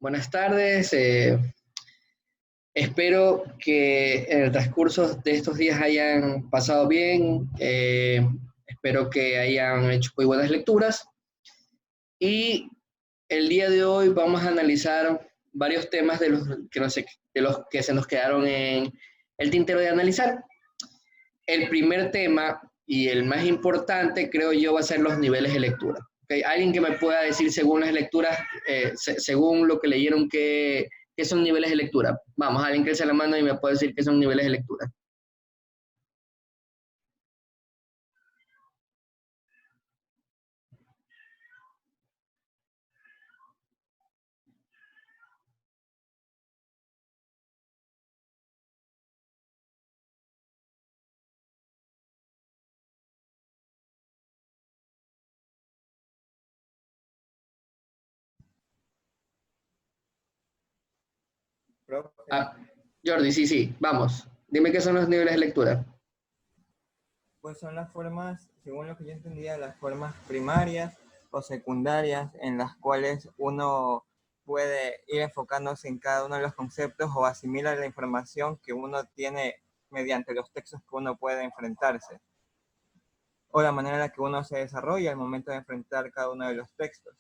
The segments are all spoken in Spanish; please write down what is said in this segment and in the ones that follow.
Buenas tardes. Espero que en el transcurso de estos días hayan pasado bien. Espero que hayan hecho muy buenas lecturas. Y el día de hoy vamos a analizar varios temas de los que se nos quedaron en el tintero de analizar. El primer tema y el más importante, creo yo, va a ser los niveles de lectura. ¿Okay? Alguien que me pueda decir según las lecturas, según lo que leyeron, qué son niveles de lectura. Vamos, alguien que alce la mano y me puede decir qué son niveles de lectura. Profe, Ah, Jordi, sí, vamos. Dime qué son los niveles de lectura. pues son las formas, según lo que yo entendía, las formas primarias o secundarias en las cuales uno puede ir enfocándose en cada uno de los conceptos o asimilar la información que uno tiene mediante los textos que uno puede enfrentarse, o la manera en la que uno se desarrolla al momento de enfrentar cada uno de los textos.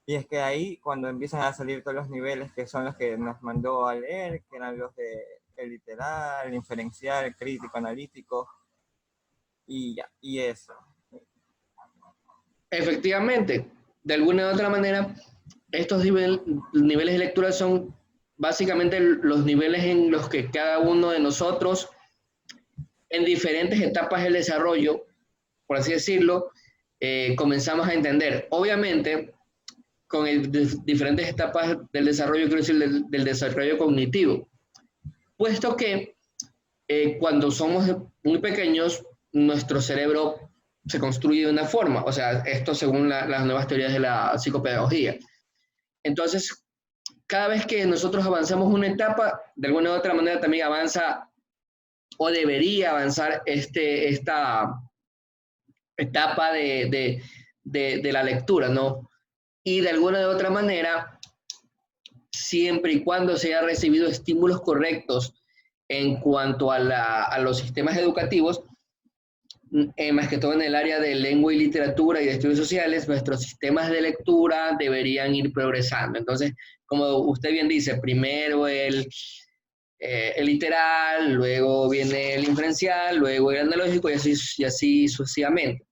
Y es que ahí, cuando empiezan a salir todos los niveles que son los que nos mandó a leer, que eran los de el literal, el inferencial, el crítico, analítico, y eso. Efectivamente, de alguna u otra manera, estos niveles de lectura son básicamente los niveles en los que cada uno de nosotros, en diferentes etapas del desarrollo, por así decirlo, comenzamos a entender. Obviamente, con diferentes etapas del desarrollo, quiero decir, del desarrollo cognitivo, puesto que cuando somos muy pequeños, nuestro cerebro se construye de una forma, o sea, esto según las nuevas teorías de la psicopedagogía. Entonces, cada vez que nosotros avanzamos una etapa, de alguna u otra manera también avanza o debería avanzar esta etapa de la lectura, ¿no? Y de alguna u otra manera, siempre y cuando se haya recibido estímulos correctos en cuanto a los sistemas educativos, más que todo en el área de lengua y literatura y de estudios sociales, nuestros sistemas de lectura deberían ir progresando. Entonces, como usted bien dice, primero el literal, luego viene el inferencial, luego el analógico y así sucesivamente.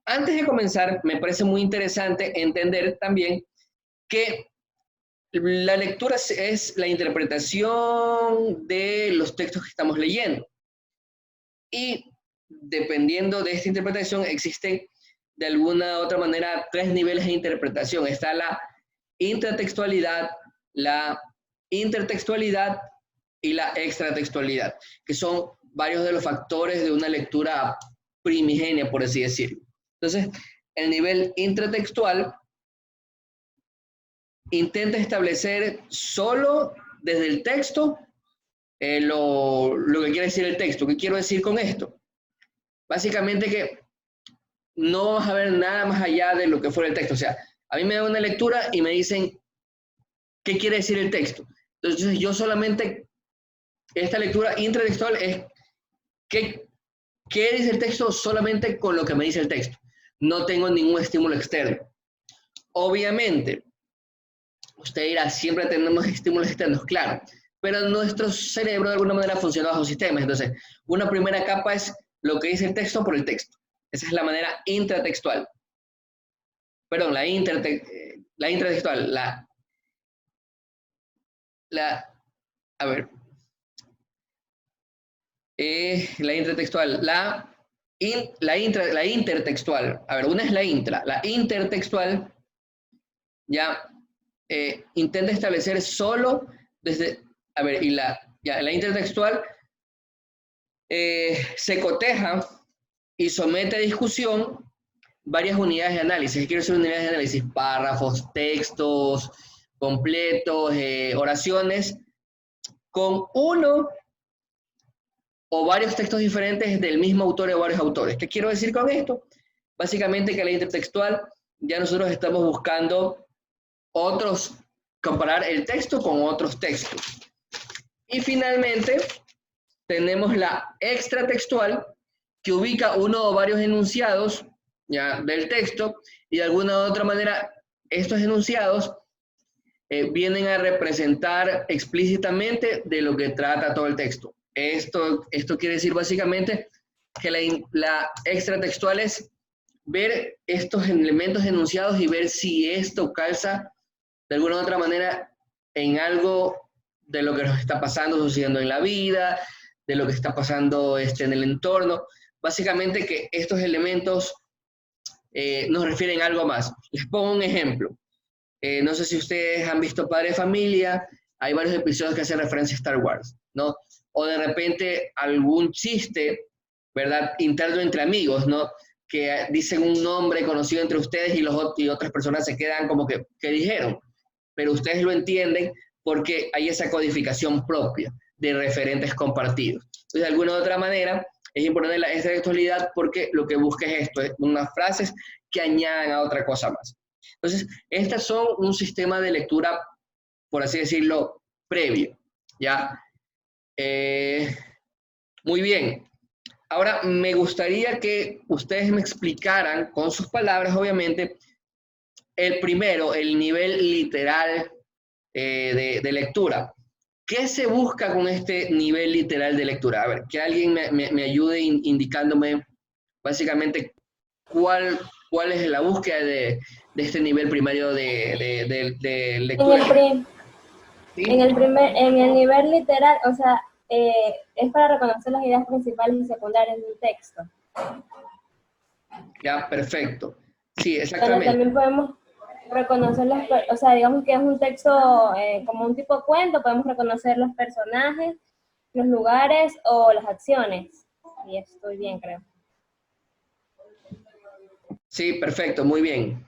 Antes de comenzar, me parece muy interesante entender también que la lectura es la interpretación de los textos que estamos leyendo. Y dependiendo de esta interpretación, existen de alguna u otra manera tres niveles de interpretación. Está la intratextualidad, la intertextualidad y la extratextualidad, que son varios de los factores de una lectura primigenia, por así decirlo. Entonces, el nivel intratextual intenta establecer solo desde el texto lo que quiere decir el texto. ¿Qué quiero decir con esto? Básicamente que no vas a ver nada más allá de lo que fuera el texto. O sea, a mí me da una lectura y me dicen qué quiere decir el texto. Entonces yo solamente, esta lectura intratextual es qué dice el texto solamente con lo que me dice el texto. No tengo ningún estímulo externo. Obviamente, usted dirá, siempre tenemos estímulos externos, claro, pero nuestro cerebro de alguna manera funciona bajo sistemas. Entonces, una primera capa es lo que dice el texto por el texto. Esa es la manera intratextual. Perdón, la intratextual, la, a ver, la intratextual, la intertextual. A ver, una es la intertextual ya intenta establecer solo desde, a ver, y la intertextual se coteja y somete a discusión varias unidades de análisis. Quiero decir unidades de análisis, párrafos, textos completos, oraciones, con uno o varios textos diferentes del mismo autor o varios autores. ¿Qué quiero decir con esto? Básicamente que la intertextual ya nosotros estamos buscando otros comparar el texto con otros textos. Y finalmente, tenemos la extratextual, que ubica uno o varios enunciados ya, del texto, y de alguna u otra manera estos enunciados vienen a representar explícitamente de lo que trata todo el texto. Esto quiere decir básicamente que la extratextual es ver estos elementos enunciados y ver si esto calza de alguna u otra manera en algo de lo que nos está pasando, sucediendo en la vida, de lo que está pasando en el entorno. Básicamente que estos elementos nos refieren a algo más. Les pongo un ejemplo. No sé si ustedes han visto Padre de Familia, hay varios episodios que hacen referencia a Star Wars, ¿no? O de repente algún chiste, ¿verdad? Interno entre amigos, ¿no? Que dicen un nombre conocido entre ustedes y otras personas se quedan como que, ¿qué dijeron? Pero ustedes lo entienden porque hay esa codificación propia de referentes compartidos. Entonces, de alguna u otra manera, es importante la extratextualidad porque lo que busca es esto, es unas frases que añadan a otra cosa más. Entonces, estas son un sistema de lectura, por así decirlo, previo, ¿ya? Muy bien. Ahora, me gustaría que ustedes me explicaran, con sus palabras, obviamente, el primero, el nivel literal de lectura. ¿Qué se busca con este nivel literal de lectura? A ver, que alguien me ayude indicándome básicamente cuál es la búsqueda de este nivel primario de lectura. ¿Sí? En el nivel literal, o sea, es para reconocer las ideas principales y secundarias de un texto. Ya, perfecto. Sí, exactamente. Pero también podemos reconocer o sea, digamos que es un texto como un tipo de cuento, podemos reconocer los personajes, los lugares o las acciones. Y estoy bien, creo. Sí, perfecto, muy bien.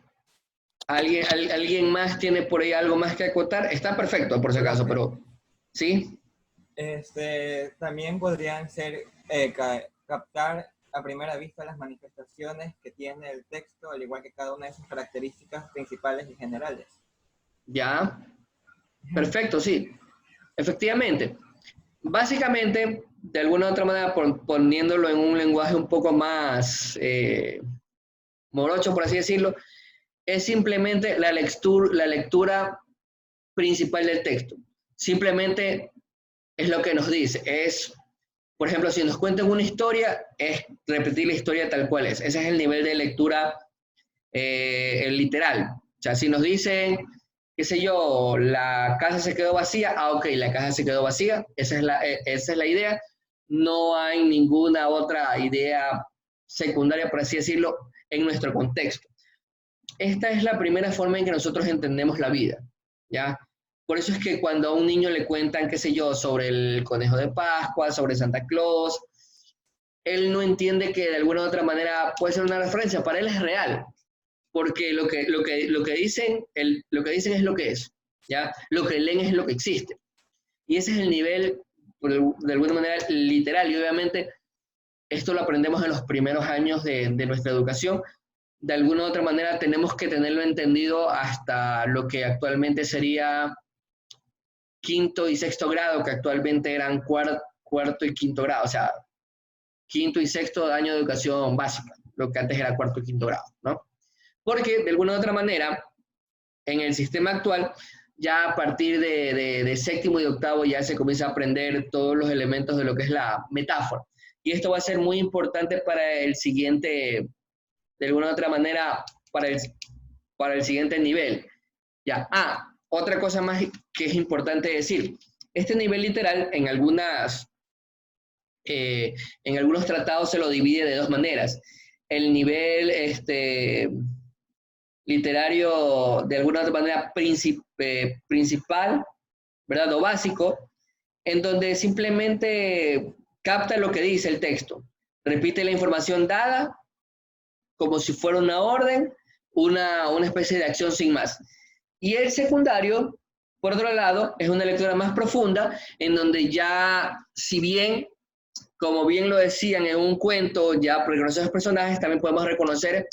¿Alguien más tiene por ahí algo más que acotar? Está perfecto, por si acaso, pero ¿sí? También podrían ser captar a primera vista las manifestaciones que tiene el texto, al igual que cada una de sus características principales y generales. Ya, perfecto, sí. Efectivamente. Básicamente, de alguna u otra manera, poniéndolo en un lenguaje un poco más morocho, por así decirlo, es simplemente la lectura principal del texto. Simplemente es lo que nos dice. Es, por ejemplo, si nos cuentan una historia, es repetir la historia tal cual es. Ese es el nivel de lectura literal. O sea, si nos dicen, qué sé yo, la casa se quedó vacía, ok, la casa se quedó vacía, esa es la idea. No hay ninguna otra idea secundaria, por así decirlo, en nuestro contexto. Esta es la primera forma en que nosotros entendemos la vida, ¿ya? Por eso es que cuando a un niño le cuentan, qué sé yo, sobre el conejo de Pascua, sobre Santa Claus, él no entiende que de alguna u otra manera puede ser una referencia, para él es real, porque lo que dicen es lo que es, ¿ya? Lo que leen es lo que existe. Y ese es el nivel, de alguna manera, literal, y obviamente esto lo aprendemos en los primeros años de nuestra educación. De alguna u otra manera tenemos que tenerlo entendido hasta lo que actualmente sería quinto y sexto grado, que actualmente eran cuarto y quinto grado, o sea, quinto y sexto año de educación básica, lo que antes era cuarto y quinto grado, ¿no? Porque de alguna u otra manera, en el sistema actual, ya a partir de séptimo y octavo ya se comienza a aprender todos los elementos de lo que es la metáfora. Y esto va a ser muy importante para el siguiente, de alguna u otra manera, para el siguiente nivel. Ya, otra cosa más que es importante decir, este nivel literal en algunos tratados se lo divide de dos maneras. El nivel literario, de alguna otra manera, principal, ¿verdad? O básico, en donde simplemente capta lo que dice el texto, repite la información dada como si fuera una orden, una especie de acción sin más. Y el secundario, por otro lado, es una lectura más profunda, en donde ya, si bien, como bien lo decían en un cuento, ya por reconocer los personajes, también podemos reconocer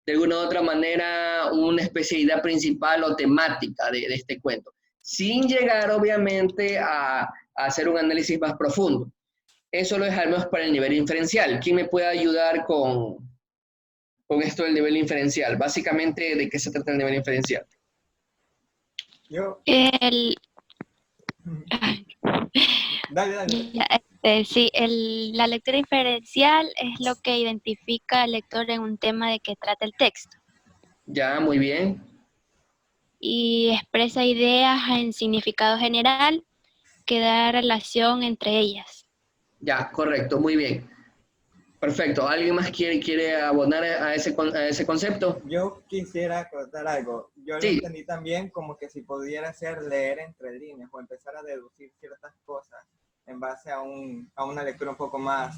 de alguna u otra manera una especialidad principal o temática de este cuento. sin llegar obviamente a hacer un análisis más profundo. Eso lo dejamos para el nivel inferencial. ¿Quién me puede ayudar con esto del nivel inferencial? Básicamente, ¿de qué se trata el nivel inferencial? Yo, El, dale. sí, la lectura inferencial es lo que identifica al lector en un tema de que trata el texto Ya, muy bien. y expresa ideas en significado general que da relación entre ellas. Ya, correcto, muy bien. Perfecto. ¿Alguien más quiere abonar a ese concepto? Yo quisiera contar algo. Yo lo Sí, entendí también como que si pudiera ser leer entre líneas o empezar a deducir ciertas cosas en base a una lectura un poco más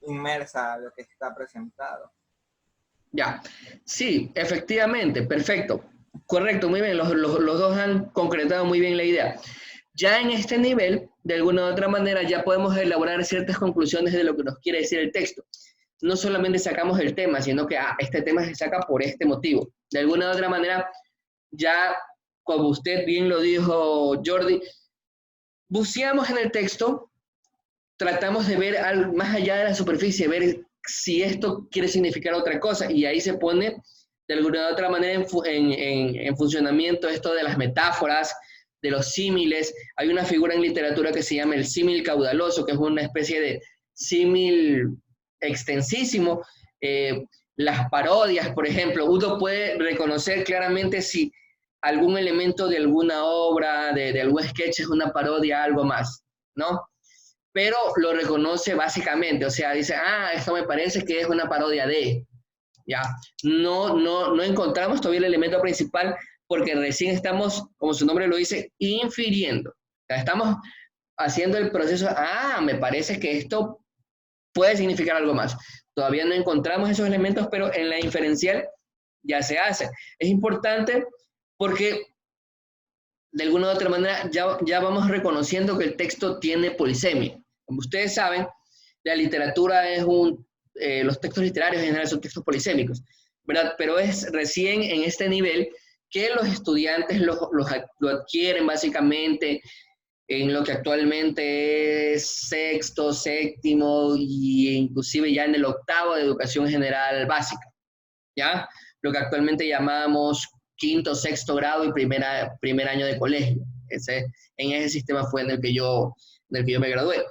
inmersa a lo que está presentado. ya. Sí, efectivamente, perfecto. Correcto, muy bien. Los dos han concretado muy bien la idea. Ya en este nivel, de alguna u otra manera, ya podemos elaborar ciertas conclusiones de lo que nos quiere decir el texto. No solamente sacamos el tema, sino que este tema se saca por este motivo. De alguna u otra manera, ya, como usted bien lo dijo, Jordi, buceamos en el texto, tratamos de ver más allá de la superficie, ver si esto quiere significar otra cosa, y ahí se pone de alguna u otra manera en funcionamiento esto de las metáforas, de los símiles. Hay una figura en literatura que se llama el símil caudaloso, que es una especie de símil extensísimo. Las parodias, por ejemplo, uno puede reconocer claramente si algún elemento de alguna obra, de algún sketch es una parodia, algo más, ¿no? Pero lo reconoce básicamente, o sea, dice, esto me parece que es una parodia de, ya, no encontramos todavía el elemento principal porque recién estamos, como su nombre lo dice, infiriendo, o sea, estamos haciendo el proceso, me parece que esto puede significar algo más. Todavía no encontramos esos elementos, pero en la inferencial ya se hace. Es importante porque de alguna u otra manera ya vamos reconociendo que el texto tiene polisemia. Como ustedes saben, la literatura es los textos literarios en general son textos polisémicos, ¿verdad? Pero es recién en este nivel que los estudiantes lo adquieren básicamente en lo que actualmente es sexto, séptimo e inclusive ya en el octavo de educación general básica, ¿ya? Lo que actualmente llamamos quinto, sexto grado y primer año de colegio. En ese sistema fue en el que yo me gradué.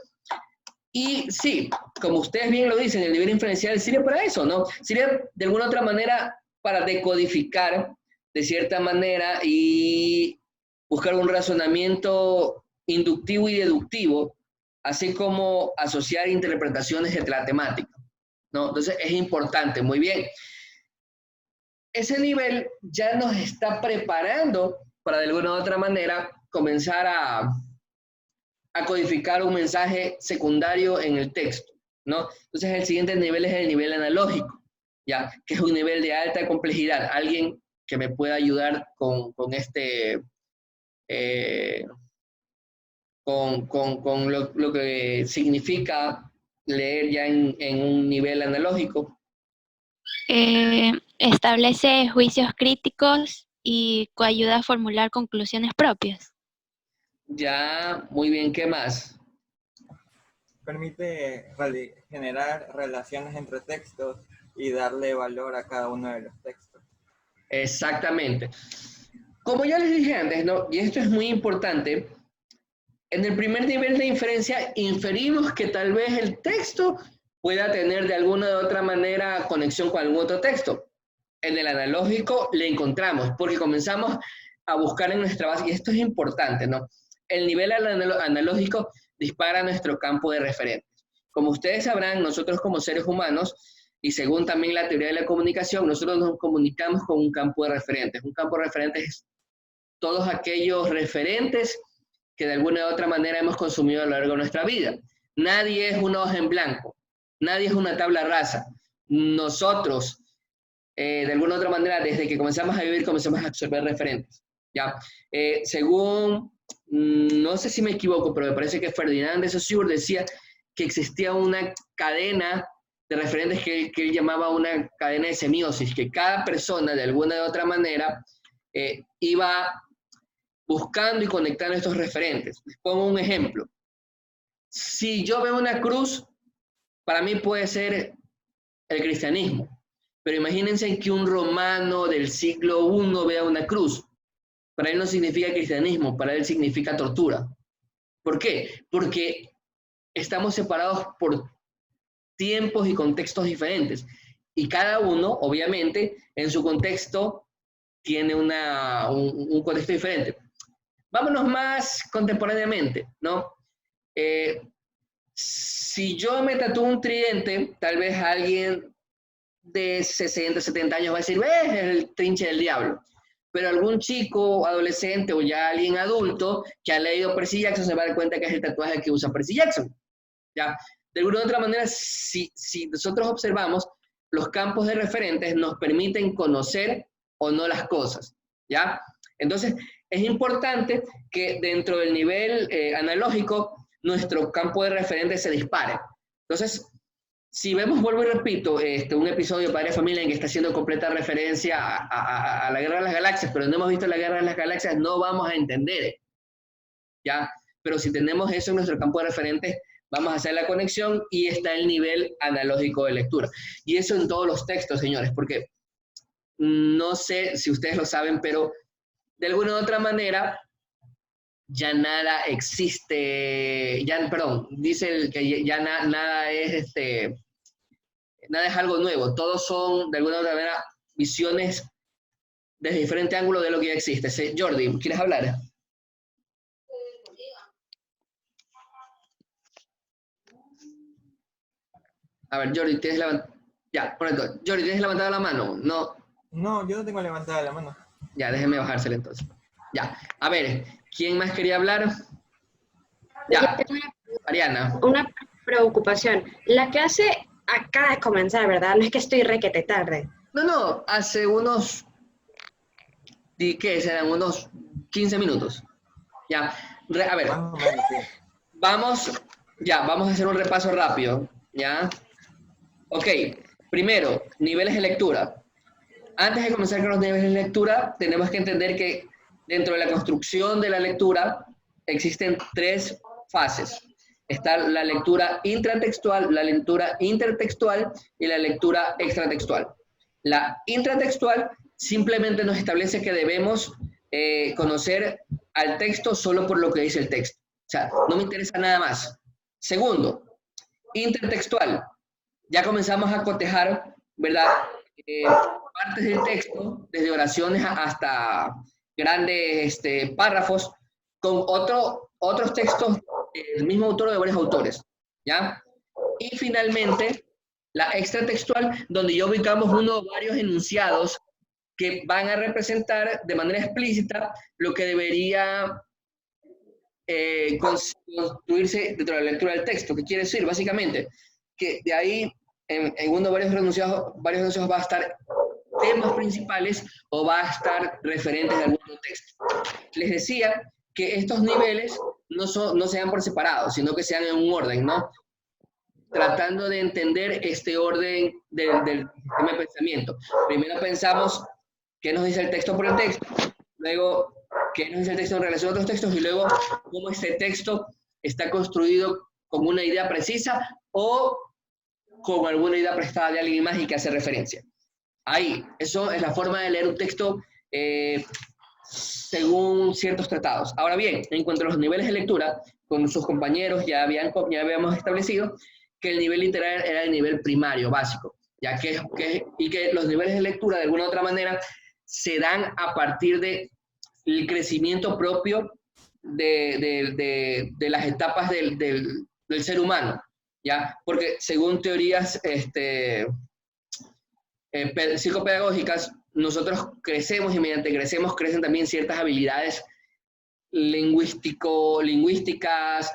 Y sí, como ustedes bien lo dicen, el nivel inferencial sirve para eso, ¿no? Sirve de alguna otra manera para decodificar de cierta manera y buscar un razonamiento inductivo y deductivo, así como asociar interpretaciones de la temática, ¿no? Entonces es importante, muy bien. Ese nivel ya nos está preparando para de alguna u otra manera comenzar a codificar un mensaje secundario en el texto, ¿no? Entonces el siguiente nivel es el nivel analógico, ¿ya? Que es un nivel de alta complejidad. Alguien que me pueda ayudar con lo que significa leer ya en un nivel analógico. Establece juicios críticos y coayuda a formular conclusiones propias. Ya, muy bien, ¿qué más? Permite generar relaciones entre textos y darle valor a cada uno de los textos. Exactamente. Como ya les dije antes, ¿no? Y esto es muy importante, en el primer nivel de inferencia inferimos que tal vez el texto pueda tener de alguna u otra manera conexión con algún otro texto. En el analógico le encontramos, porque comenzamos a buscar en nuestra base, y esto es importante, ¿no? El nivel analógico dispara nuestro campo de referentes. Como ustedes sabrán, nosotros como seres humanos, y según también la teoría de la comunicación, nosotros nos comunicamos con un campo de referentes. Un campo de referentes es todos aquellos referentes que de alguna u otra manera hemos consumido a lo largo de nuestra vida. Nadie es una hoja en blanco, nadie es una tabla rasa. Nosotros, de alguna u otra manera, desde que comenzamos a vivir, comenzamos a absorber referentes. ¿Ya? Según, no sé si me equivoco, pero me parece que Ferdinand de Saussure decía que existía una cadena de referentes que él llamaba una cadena de semiosis, que cada persona, de alguna u otra manera, iba buscando y conectando estos referentes. Les pongo un ejemplo. Si yo veo una cruz, para mí puede ser el cristianismo, pero imagínense que un romano del siglo I vea una cruz. Para él no significa cristianismo, para él significa tortura. ¿Por qué? Porque estamos separados por tiempos y contextos diferentes. Y cada uno, obviamente, en su contexto, tiene un contexto diferente. Vámonos más contemporáneamente, ¿no? Si yo me tatúo un tridente, tal vez alguien de 60, 70 años va a decir, es el trinche del diablo. Pero algún chico, adolescente o ya alguien adulto que ha leído Percy Jackson se va a dar cuenta que es el tatuaje que usa Percy Jackson. ¿Ya? De alguna u otra manera, si nosotros observamos, los campos de referentes nos permiten conocer o no las cosas. ¿Ya? Entonces, es importante que dentro del nivel analógico, nuestro campo de referentes se dispare. Entonces, si vemos, vuelvo y repito, un episodio de Padre de Familia en que está haciendo completa referencia a la Guerra de las Galaxias, pero no hemos visto la Guerra de las Galaxias, no vamos a entender, ¿ya? Pero si tenemos eso en nuestro campo de referentes, vamos a hacer la conexión y está el nivel analógico de lectura. Y eso en todos los textos, señores, porque no sé si ustedes lo saben, pero de alguna u otra manera ya nada existe, dice que ya nada es nada es algo nuevo, todos son de alguna u otra manera visiones desde diferente ángulo de lo que ya existe. Jordi, ¿quieres hablar? A ver, Jordi, ¿tienes levantado? Ya, por ejemplo, Jordi, ¿tienes levantada la mano? No. No, yo no tengo levantada la mano. Ya, déjeme bajársela entonces. Ya, a ver, ¿quién más quería hablar? Ya, Ariana. Una preocupación. La clase acaba de comenzar, ¿verdad? No es que estoy requete tarde. No, hace unos, ¿qué serán? Unos 15 minutos. Ya, a ver, vamos a hacer un repaso rápido, ¿ya? Ok, primero, niveles de lectura. Antes de comenzar con los niveles de lectura, tenemos que entender que dentro de la construcción de la lectura existen 3 fases. Está la lectura intratextual, la lectura intertextual y la lectura extratextual. La intratextual simplemente nos establece que debemos conocer al texto solo por lo que dice el texto. O sea, no me interesa nada más. Segundo, intertextual. Ya comenzamos a cotejar, ¿verdad? Partes del texto, desde oraciones hasta grandes párrafos, con otros textos del mismo autor o de varios autores, ¿ya? Y finalmente, la extratextual, donde ya ubicamos uno o varios enunciados que van a representar de manera explícita lo que debería construirse dentro de la lectura del texto. ¿Qué quiere decir? Básicamente, que de ahí, en uno o varios enunciados va a estar temas principales o va a estar referentes de algún texto. Les decía que estos niveles no sean por separado, sino que sean en un orden, ¿no? Tratando de entender este orden del sistema de pensamiento. Primero pensamos qué nos dice el texto por el texto, luego qué nos dice el texto en relación a otros textos, y luego cómo este texto está construido con una idea precisa o con alguna idea prestada de alguien más y que hace referencia. Ahí, eso es la forma de leer un texto según ciertos tratados. Ahora bien, en cuanto a los niveles de lectura, con sus compañeros ya habíamos establecido que el nivel literario era el nivel primario, básico, ya que los niveles de lectura, de alguna u otra manera, se dan a partir del crecimiento propio de las etapas del ser humano, ¿ya? Porque según teorías psicopedagógicas, nosotros crecemos y mediante crecemos crecen también ciertas habilidades lingüísticas,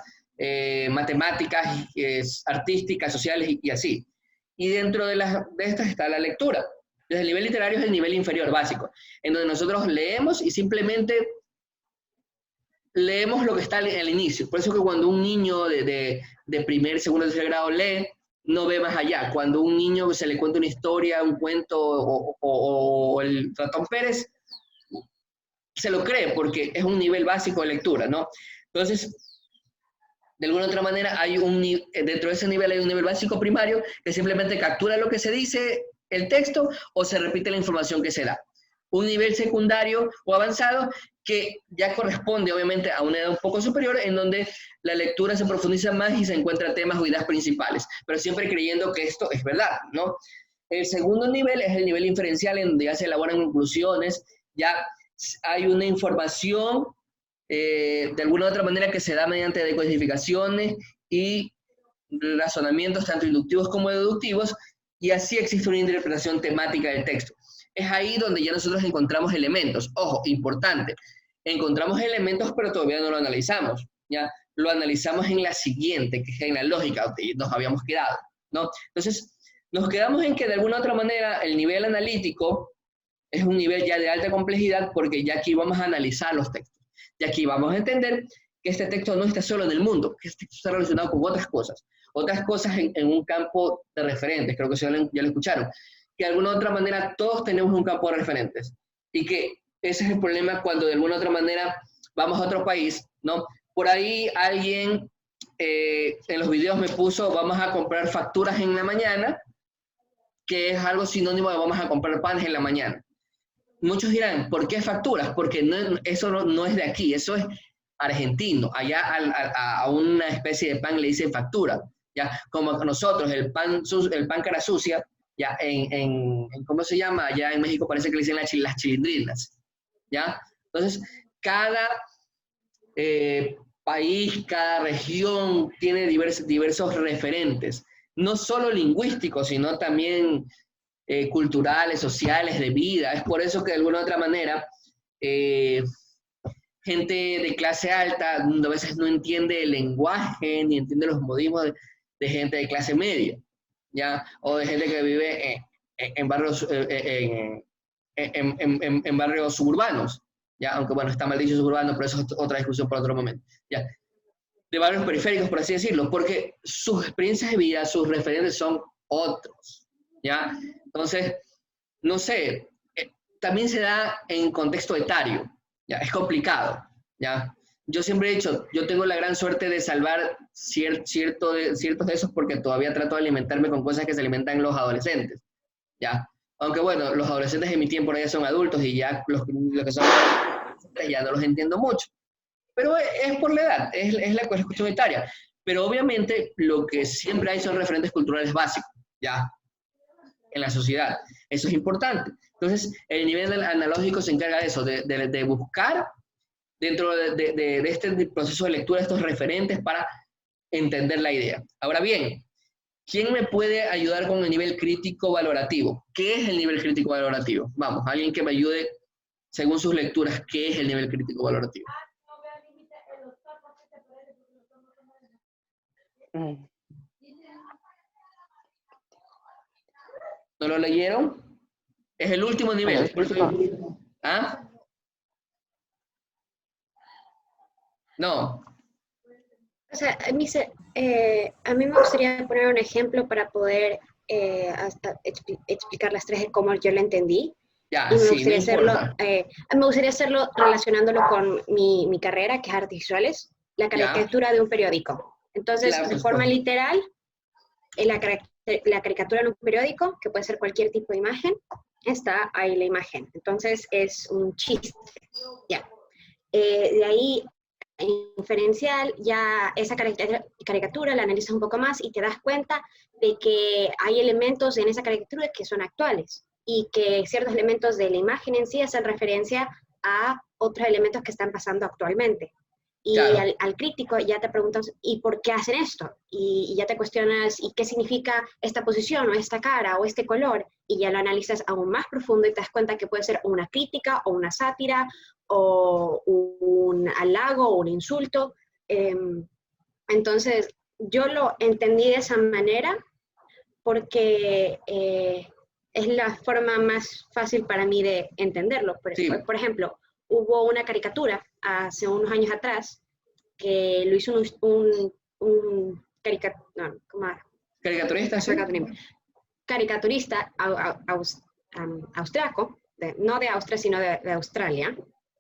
matemáticas, artísticas, sociales y así. Y dentro de estas está la lectura. Entonces, el nivel literario es el nivel inferior, básico, en donde nosotros leemos y simplemente leemos lo que está al inicio. Por eso que cuando un niño de primer, segundo, tercer grado lee, no ve más allá. Cuando a un niño se le cuenta una historia, un cuento o el ratón Pérez, se lo cree porque es un nivel básico de lectura, ¿no? Entonces, de alguna otra manera, dentro de ese nivel hay un nivel básico primario que simplemente captura lo que se dice el texto o se repite la información que se da. Un nivel secundario o avanzado que ya corresponde obviamente a una edad un poco superior, en donde la lectura se profundiza más y se encuentran temas o ideas principales, pero siempre creyendo que esto es verdad, ¿no? El segundo nivel es el nivel inferencial, en donde ya se elaboran conclusiones, ya hay una información de alguna u otra manera que se da mediante decodificaciones y razonamientos tanto inductivos como deductivos, y así existe una interpretación temática del texto. Es ahí donde ya nosotros encontramos elementos. Ojo, importante, encontramos elementos pero todavía no lo analizamos, ¿ya? Lo analizamos en la siguiente, que es en la lógica, donde nos habíamos quedado, ¿no? Entonces, nos quedamos en que de alguna u otra manera el nivel analítico es un nivel ya de alta complejidad, porque ya aquí vamos a analizar los textos. Y aquí vamos a entender que este texto no está solo en el mundo, que este texto está relacionado con otras cosas en un campo de referentes, creo que ya lo escucharon, que de alguna u otra manera todos tenemos un campo de referentes, y que ese es el problema cuando de alguna u otra manera vamos a otro país, ¿no? Por ahí alguien en los videos me puso, vamos a comprar facturas en la mañana, que es algo sinónimo de vamos a comprar panes en la mañana. Muchos dirán, ¿por qué facturas? Porque eso no es de aquí, eso es argentino. Allá a una especie de pan le dicen factura, ¿ya? Como nosotros, el pan cara sucia, ¿ya? ¿Cómo se llama? Allá en México parece que le dicen las chilindrinas, ¿ya? Entonces, cada país, cada región tiene diversos referentes, no solo lingüísticos, sino también culturales, sociales, de vida. Es por eso que de alguna u otra manera gente de clase alta a veces no entiende el lenguaje ni entiende los modismos de gente de clase media, ¿ya? O de gente que vive en barrios suburbanos, ¿ya? Aunque bueno, está mal dicho suburbano, pero eso es otra discusión para otro momento, ¿ya? De barrios periféricos, por así decirlo, porque sus experiencias de vida, sus referentes son otros, ¿ya? Entonces, no sé, también se da en contexto etario, ¿ya? Es complicado, ¿ya? Yo siempre he dicho, yo tengo la gran suerte de salvar ciertos de esos porque todavía trato de alimentarme con cosas que se alimentan los adolescentes, ¿ya? Aunque bueno, los adolescentes de mi tiempo ya son adultos y ya los que son ya no los entiendo mucho. Pero es por la edad, es la cuestión etaria. Pero obviamente lo que siempre hay son referentes culturales básicos, ¿ya? En la sociedad. Eso es importante. Entonces, el nivel analógico se encarga de eso, de buscar dentro de este proceso de lectura estos referentes para entender la idea. Ahora bien, ¿quién me puede ayudar con el nivel crítico valorativo? ¿Qué es el nivel crítico valorativo? Vamos, alguien que me ayude según sus lecturas, ¿qué es el nivel crítico valorativo? ¿No lo leyeron? Es el último nivel. ¿Ah? No. O sea, a mí me gustaría poner un ejemplo para poder explicar las tres de cómo yo lo entendí. Ya, y me sí, gustaría me gustaría hacerlo relacionándolo con mi carrera, que es artes visuales, la caricatura de un periódico. Entonces, Claro, de forma literal, la caricatura en un periódico, que puede ser cualquier tipo de imagen, está ahí la imagen. Entonces, es un chiste. Ya. De ahí, inferencial, ya esa caricatura la analizas un poco más y te das cuenta de que hay elementos en esa caricatura que son actuales y que ciertos elementos de la imagen en sí hacen referencia a otros elementos que están pasando actualmente. Y claro, al crítico ya te preguntas, ¿y por qué hacen esto? Y ya te cuestionas, ¿y qué significa esta posición, o esta cara, o este color? Y ya lo analizas aún más profundo y te das cuenta que puede ser una crítica, o una sátira, o un halago, o un insulto. Entonces, yo lo entendí de esa manera porque es la forma más fácil para mí de entenderlo. Por ejemplo, hubo una caricatura hace unos años atrás que lo hizo un caricaturista, ¿sí? Caricaturista austriaco, no de Austria, sino de Australia,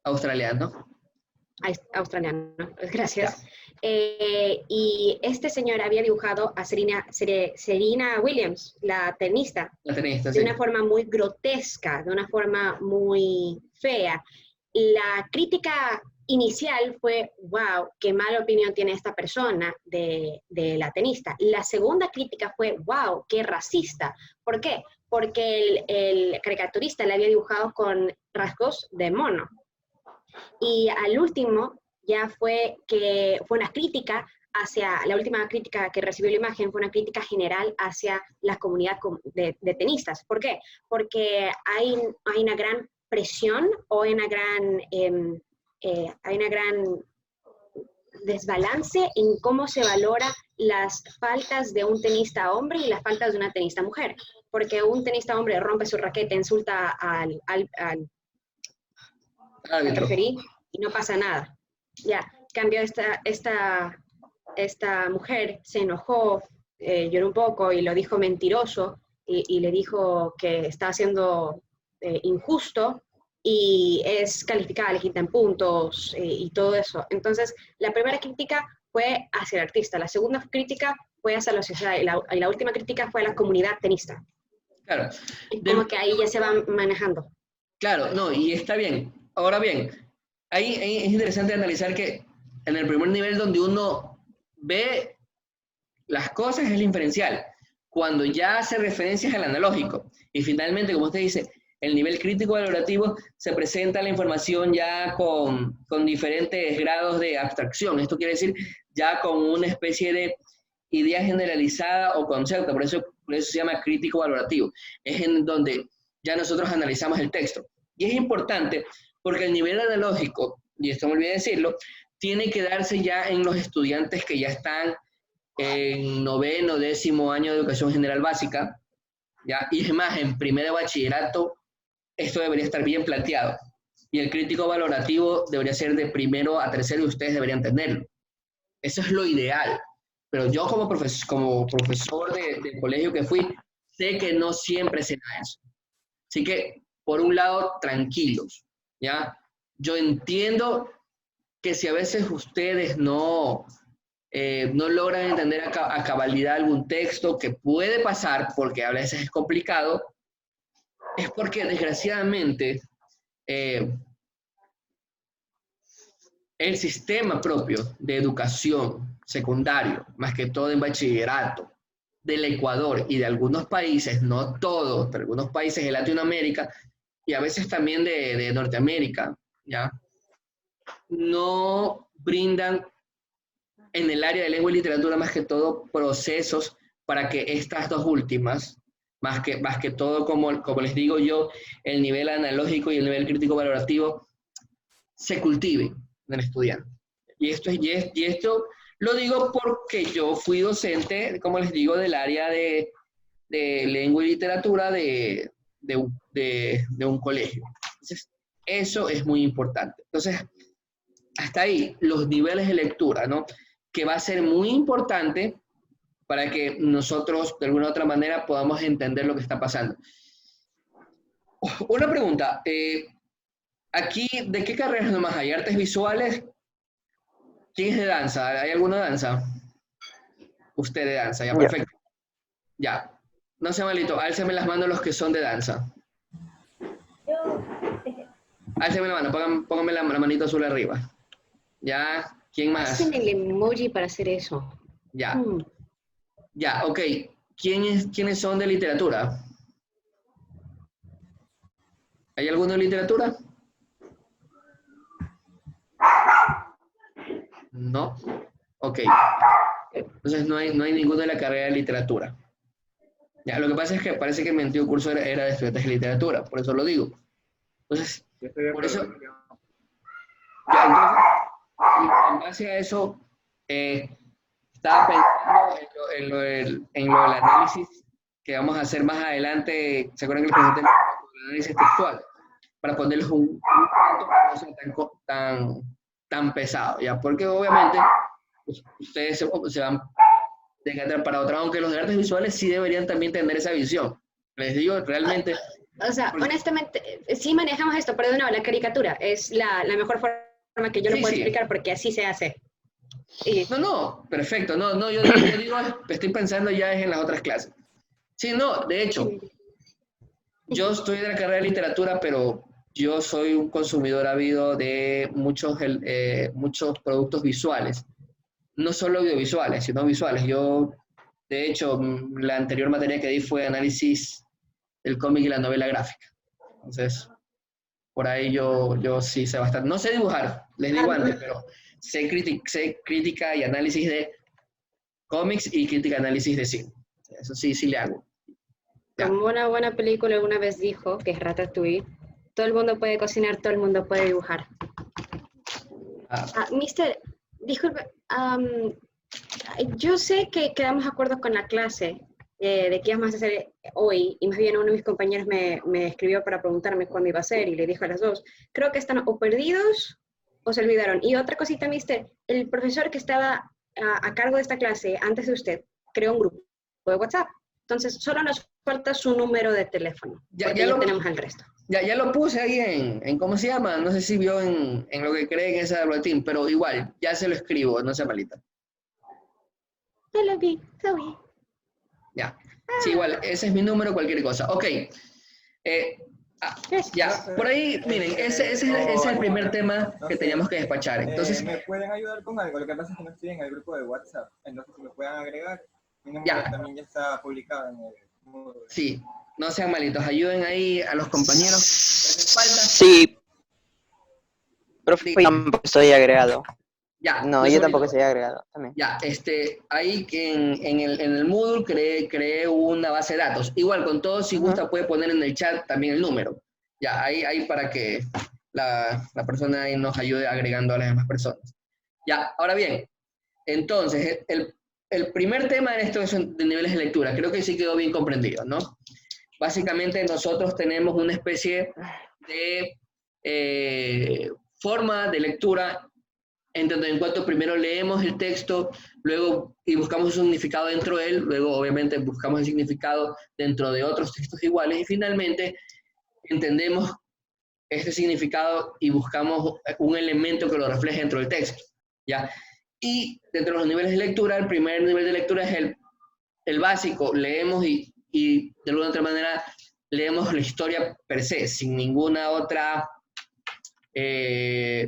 Australiano. Australiano, gracias. Y este señor había dibujado a Serena Williams, la tenista, De de una forma muy grotesca, de una forma muy fea. La crítica inicial fue, wow, qué mala opinión tiene esta persona de la tenista. La segunda crítica fue, wow, qué racista. ¿Por qué? Porque el caricaturista le había dibujado con rasgos de mono. Y al último ya fue una crítica hacia, la última crítica que recibió la imagen fue una crítica general hacia la comunidad de tenistas. ¿Por qué? Porque hay una gran presión o hay una gran desbalance en cómo se valora las faltas de un tenista hombre y las faltas de una tenista mujer. Porque un tenista hombre rompe su raqueta, insulta al referí y no pasa nada. Ya, cambio esta mujer se enojó, lloró un poco y lo dijo mentiroso y le dijo que está siendo injusto y es calificada, le quitan puntos y todo eso. Entonces, la primera crítica fue hacia el artista, la segunda crítica fue hacia la sociedad y la última crítica fue a la comunidad tenista. Claro. Y como que ahí ya se va manejando. Claro, no, y está bien. Ahora bien, ahí es interesante analizar que en el primer nivel donde uno ve las cosas es el inferencial, cuando ya hace referencias al analógico. Y finalmente, como usted dice, el nivel crítico valorativo se presenta la información ya con diferentes grados de abstracción. Esto quiere decir ya con una especie de idea generalizada o concepto, por eso se llama crítico valorativo. Es en donde ya nosotros analizamos el texto. Y es importante porque el nivel analógico, y esto me olvidé decirlo, tiene que darse ya en los estudiantes que ya están en 9º, 10º año de educación general básica, ¿ya? Y es más, en primero de bachillerato, esto debería estar bien planteado. Y el crítico valorativo debería ser de 1º a 3º y ustedes deberían tenerlo. Eso es lo ideal. Pero yo como profesor de colegio que fui, sé que no siempre se da eso. Así que, por un lado, tranquilos, ¿ya? Yo entiendo que si a veces ustedes no logran entender a cabalidad algún texto, que puede pasar, porque a veces es complicado, es porque desgraciadamente el sistema propio de educación secundario, más que todo en bachillerato, del Ecuador y de algunos países, no todos, pero algunos países de Latinoamérica y a veces también de Norteamérica, ¿ya? No brindan en el área de lengua y literatura más que todo procesos para que estas dos últimas, más que todo, como les digo yo, el nivel analógico y el nivel crítico valorativo, se cultiven en el estudiante. Y esto lo digo porque yo fui docente, como les digo, del área de lengua y literatura de un colegio. Entonces, eso es muy importante. Entonces, hasta ahí, los niveles de lectura, ¿no? Que va a ser muy importante para que nosotros, de alguna u otra manera, podamos entender lo que está pasando. Una pregunta. Aquí, ¿de qué carreras nomás hay? ¿Artes visuales? ¿Quién es de danza? ¿Hay alguna danza? Usted de danza, ya, perfecto. Ya. No sea malito, álceme las manos los que son de danza. Álceme la mano, pónganme la manito azul arriba. Ya, ¿quién más? Hacen el emoji para hacer eso. Ya. Ya, ok. ¿Quiénes son de literatura? ¿Hay alguno de literatura? No. Ok. Entonces no hay ninguno de la carrera de literatura. Ya, lo que pasa es que parece que mi antiguo curso era de estudiantes de literatura, por eso lo digo. Entonces, por eso... Ya, entonces, en base a eso, estaba pensando en lo del análisis que vamos a hacer más adelante. ¿Se acuerdan que les presenté el análisis textual? Para ponerles un cuento que no sea tan pesado, ¿ya? Porque obviamente ustedes se van de encantar para otra, aunque los de artes visuales sí deberían también tener esa visión. Les digo, realmente O sea, honestamente, sí manejamos esto, pero de nuevo, la caricatura es la mejor forma que yo lo Sí, puedo sí. explicar porque así se hace. Y, No, perfecto. No, yo digo, estoy pensando ya es en las otras clases. Sí, no, de hecho, yo estoy de la carrera de literatura, pero yo soy un consumidor ávido de muchos productos visuales. No solo audiovisuales, sino visuales. Yo, de hecho, la anterior materia que di fue análisis del cómic y la novela gráfica. Entonces, por ahí yo sí sé bastante. No sé dibujar, les digo antes, pero sé crítica y análisis de cómics y crítica y análisis de cine. Eso sí, sí le hago. Ya. como una buena película alguna vez dijo, que es Ratatouille, todo el mundo puede cocinar, todo el mundo puede dibujar. Mister, disculpe, yo sé que quedamos de acuerdo con la clase de qué íbamos a hacer hoy, y más bien uno de mis compañeros me escribió para preguntarme cuándo iba a ser, y le dijo a las dos, creo que están o perdidos o se olvidaron. Y otra cosita, mister, el profesor que estaba a cargo de esta clase antes de usted creó un grupo de WhatsApp. Entonces, solo nos falta su número de teléfono, porque ya tenemos el resto. Ya lo puse ahí en ¿cómo se llama? No sé si vio en lo que cree en ese boletín, pero igual, ya se lo escribo, no sea malita. Ya lo vi, está bien. Ya. Sí, igual, ese es mi número, cualquier cosa. Ok. Ya, por ahí, miren, ese es el primer tema que teníamos que despachar. Entonces, ¿me pueden ayudar con algo? Lo que pasa es que no estoy en el grupo de WhatsApp, entonces si me pueden agregar, mi número también ya está publicado en el Moodle. Sí, no sean malitos, ayuden ahí a los compañeros. Sí. Profe, yo tampoco estoy agregado. Ya. No, yo tampoco estoy agregado también. Ya, ahí que en el Moodle creé una base de datos. Igual, con todo, si gusta, puede poner en el chat también el número. Ya, ahí para que la persona ahí nos ayude agregando a las demás personas. Ya, ahora bien, entonces, el primer tema en esto es de niveles de lectura. Creo que sí quedó bien comprendido, ¿no? Básicamente, nosotros tenemos una especie de forma de lectura en cuanto primero leemos el texto, luego y buscamos un significado dentro de él, luego obviamente buscamos el significado dentro de otros textos iguales y finalmente entendemos este significado y buscamos un elemento que lo refleje dentro del texto, ¿ya? Y dentro de los niveles de lectura, el primer nivel de lectura es el básico, leemos y de alguna otra manera leemos la historia per se, sin ninguna otra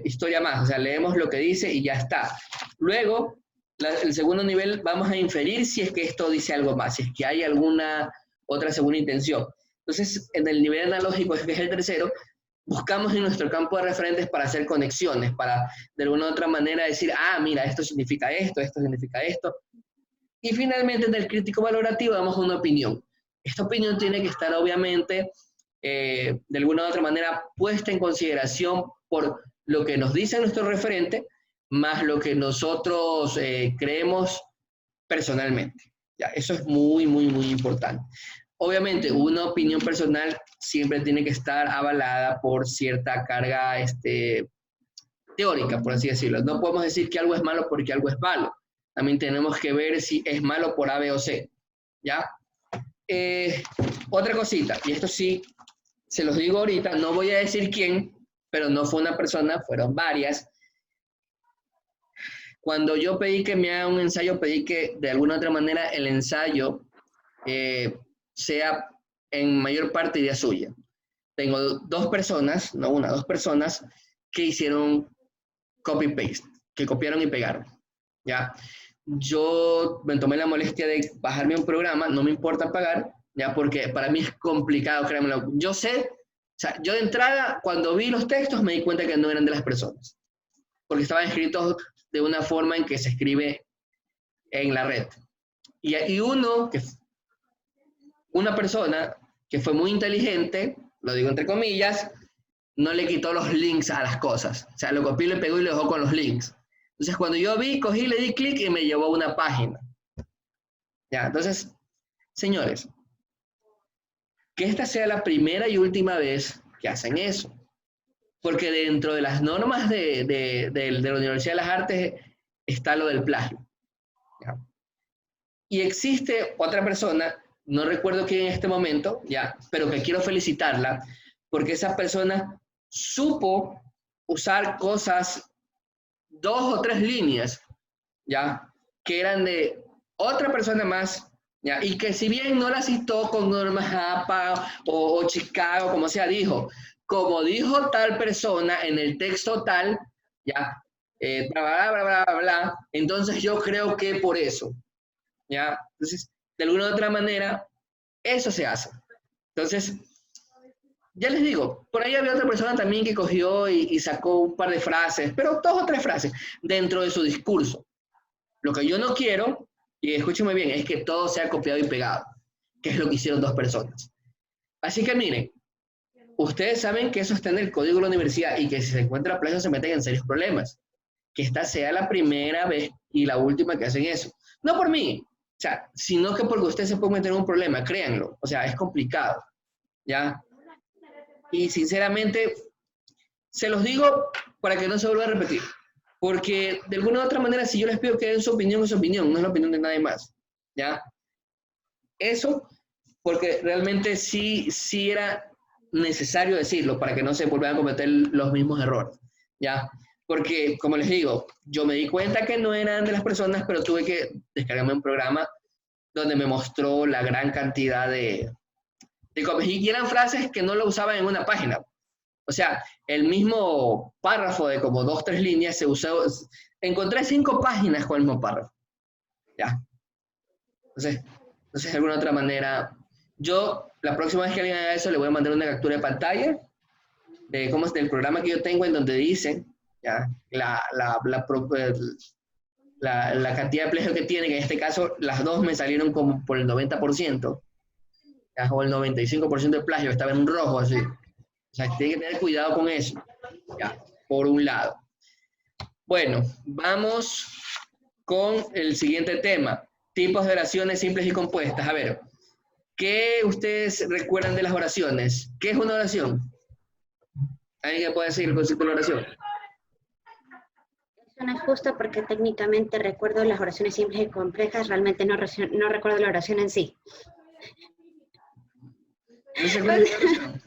historia más, o sea, leemos lo que dice y ya está. Luego, el segundo nivel, vamos a inferir si es que esto dice algo más, si es que hay alguna otra segunda intención. Entonces, en el nivel analógico, que es el tercero, buscamos en nuestro campo de referentes para hacer conexiones, para de alguna u otra manera decir, mira, esto significa esto significa esto. Y finalmente, en el crítico valorativo, damos una opinión. Esta opinión tiene que estar, obviamente, de alguna u otra manera puesta en consideración por lo que nos dice nuestro referente, más lo que nosotros creemos personalmente. Ya, eso es muy, muy, muy importante. Obviamente, una opinión personal siempre tiene que estar avalada por cierta carga teórica, por así decirlo. No podemos decir que algo es malo porque algo es malo. También tenemos que ver si es malo por A, B o C. ¿Ya? Otra cosita, y esto sí, se los digo ahorita, no voy a decir quién, pero no fue una persona, fueron varias. Cuando yo pedí que me haga un ensayo, pedí que de alguna otra manera el ensayo sea en mayor parte idea suya. Tengo dos personas, no una, dos personas que hicieron copy-paste, que copiaron y pegaron. ¿Ya? Yo me tomé la molestia de bajarme un programa, no me importa pagar, ya, porque para mí es complicado, créanmelo. Yo sé, o sea, yo de entrada, cuando vi los textos, me di cuenta que no eran de las personas, porque estaban escritos de una forma en que se escribe en la red. Y una persona que fue muy inteligente, lo digo entre comillas, no le quitó los links a las cosas. O sea, lo copió, le pegó y lo dejó con los links. Entonces, cuando yo vi, cogí, le di clic y me llevó a una página. Ya, entonces, señores, que esta sea la primera y última vez que hacen eso. Porque dentro de las normas de la Universidad de las Artes está lo del plagio. ¿Ya? Y existe otra persona no recuerdo quién en este momento, ya, pero que quiero felicitarla, porque esa persona supo usar cosas, 2 o 3 líneas, ya, que eran de otra persona más, ya, y que si bien no la citó con normas APA o Chicago, como sea, dijo, como dijo tal persona en el texto tal, ya, bla, bla, bla, bla, bla, bla, entonces yo creo que por eso, ya, entonces, de alguna u otra manera, eso se hace. Entonces, ya les digo, por ahí había otra persona también que cogió y sacó un par de frases, pero 2 o 3 frases dentro de su discurso. Lo que yo no quiero, y escúchenme bien, es que todo sea copiado y pegado, que es lo que hicieron 2 personas. Así que miren, ustedes saben que eso está en el código de la universidad y que si se encuentra plagio se meten en serios problemas. Que esta sea la primera vez y la última que hacen eso. No por mí, o sea, sino que porque ustedes se pueden meter en un problema, créanlo. O sea, es complicado, ¿ya? Y sinceramente, se los digo para que no se vuelva a repetir. Porque de alguna u otra manera, si yo les pido que den su opinión, es su opinión, no es la opinión de nadie más, ¿ya? Eso, porque realmente sí era necesario decirlo para que no se vuelvan a cometer los mismos errores, ¿ya? Porque, como les digo, yo me di cuenta que no eran de las personas, pero tuve que descargarme un programa donde me mostró la gran cantidad de copias. Y eran frases que no lo usaban en una página. O sea, el mismo párrafo de como 2, 3 líneas se usó. Encontré 5 páginas con el mismo párrafo. ¿Ya? Entonces, de alguna otra manera, yo, la próxima vez que alguien haga eso, le voy a mandar una captura de pantalla de cómo es del programa que yo tengo en donde dice, ¿ya? La cantidad de plagio que tiene, que en este caso las 2 me salieron como por el 90%, ¿ya? O el 95% de plagio, estaba en rojo así. O sea, tiene que tener cuidado con eso, ¿ya? Por un lado. Bueno, vamos con el siguiente tema. Tipos de oraciones simples y compuestas. A ver, ¿qué ustedes recuerdan de las oraciones? ¿Qué es una oración? ¿Alguien que puede decir el concepto de la oración? Eso no es justo porque técnicamente recuerdo las oraciones simples y complejas, realmente no recuerdo la oración en sí. ¿No se acuerdan de la oración?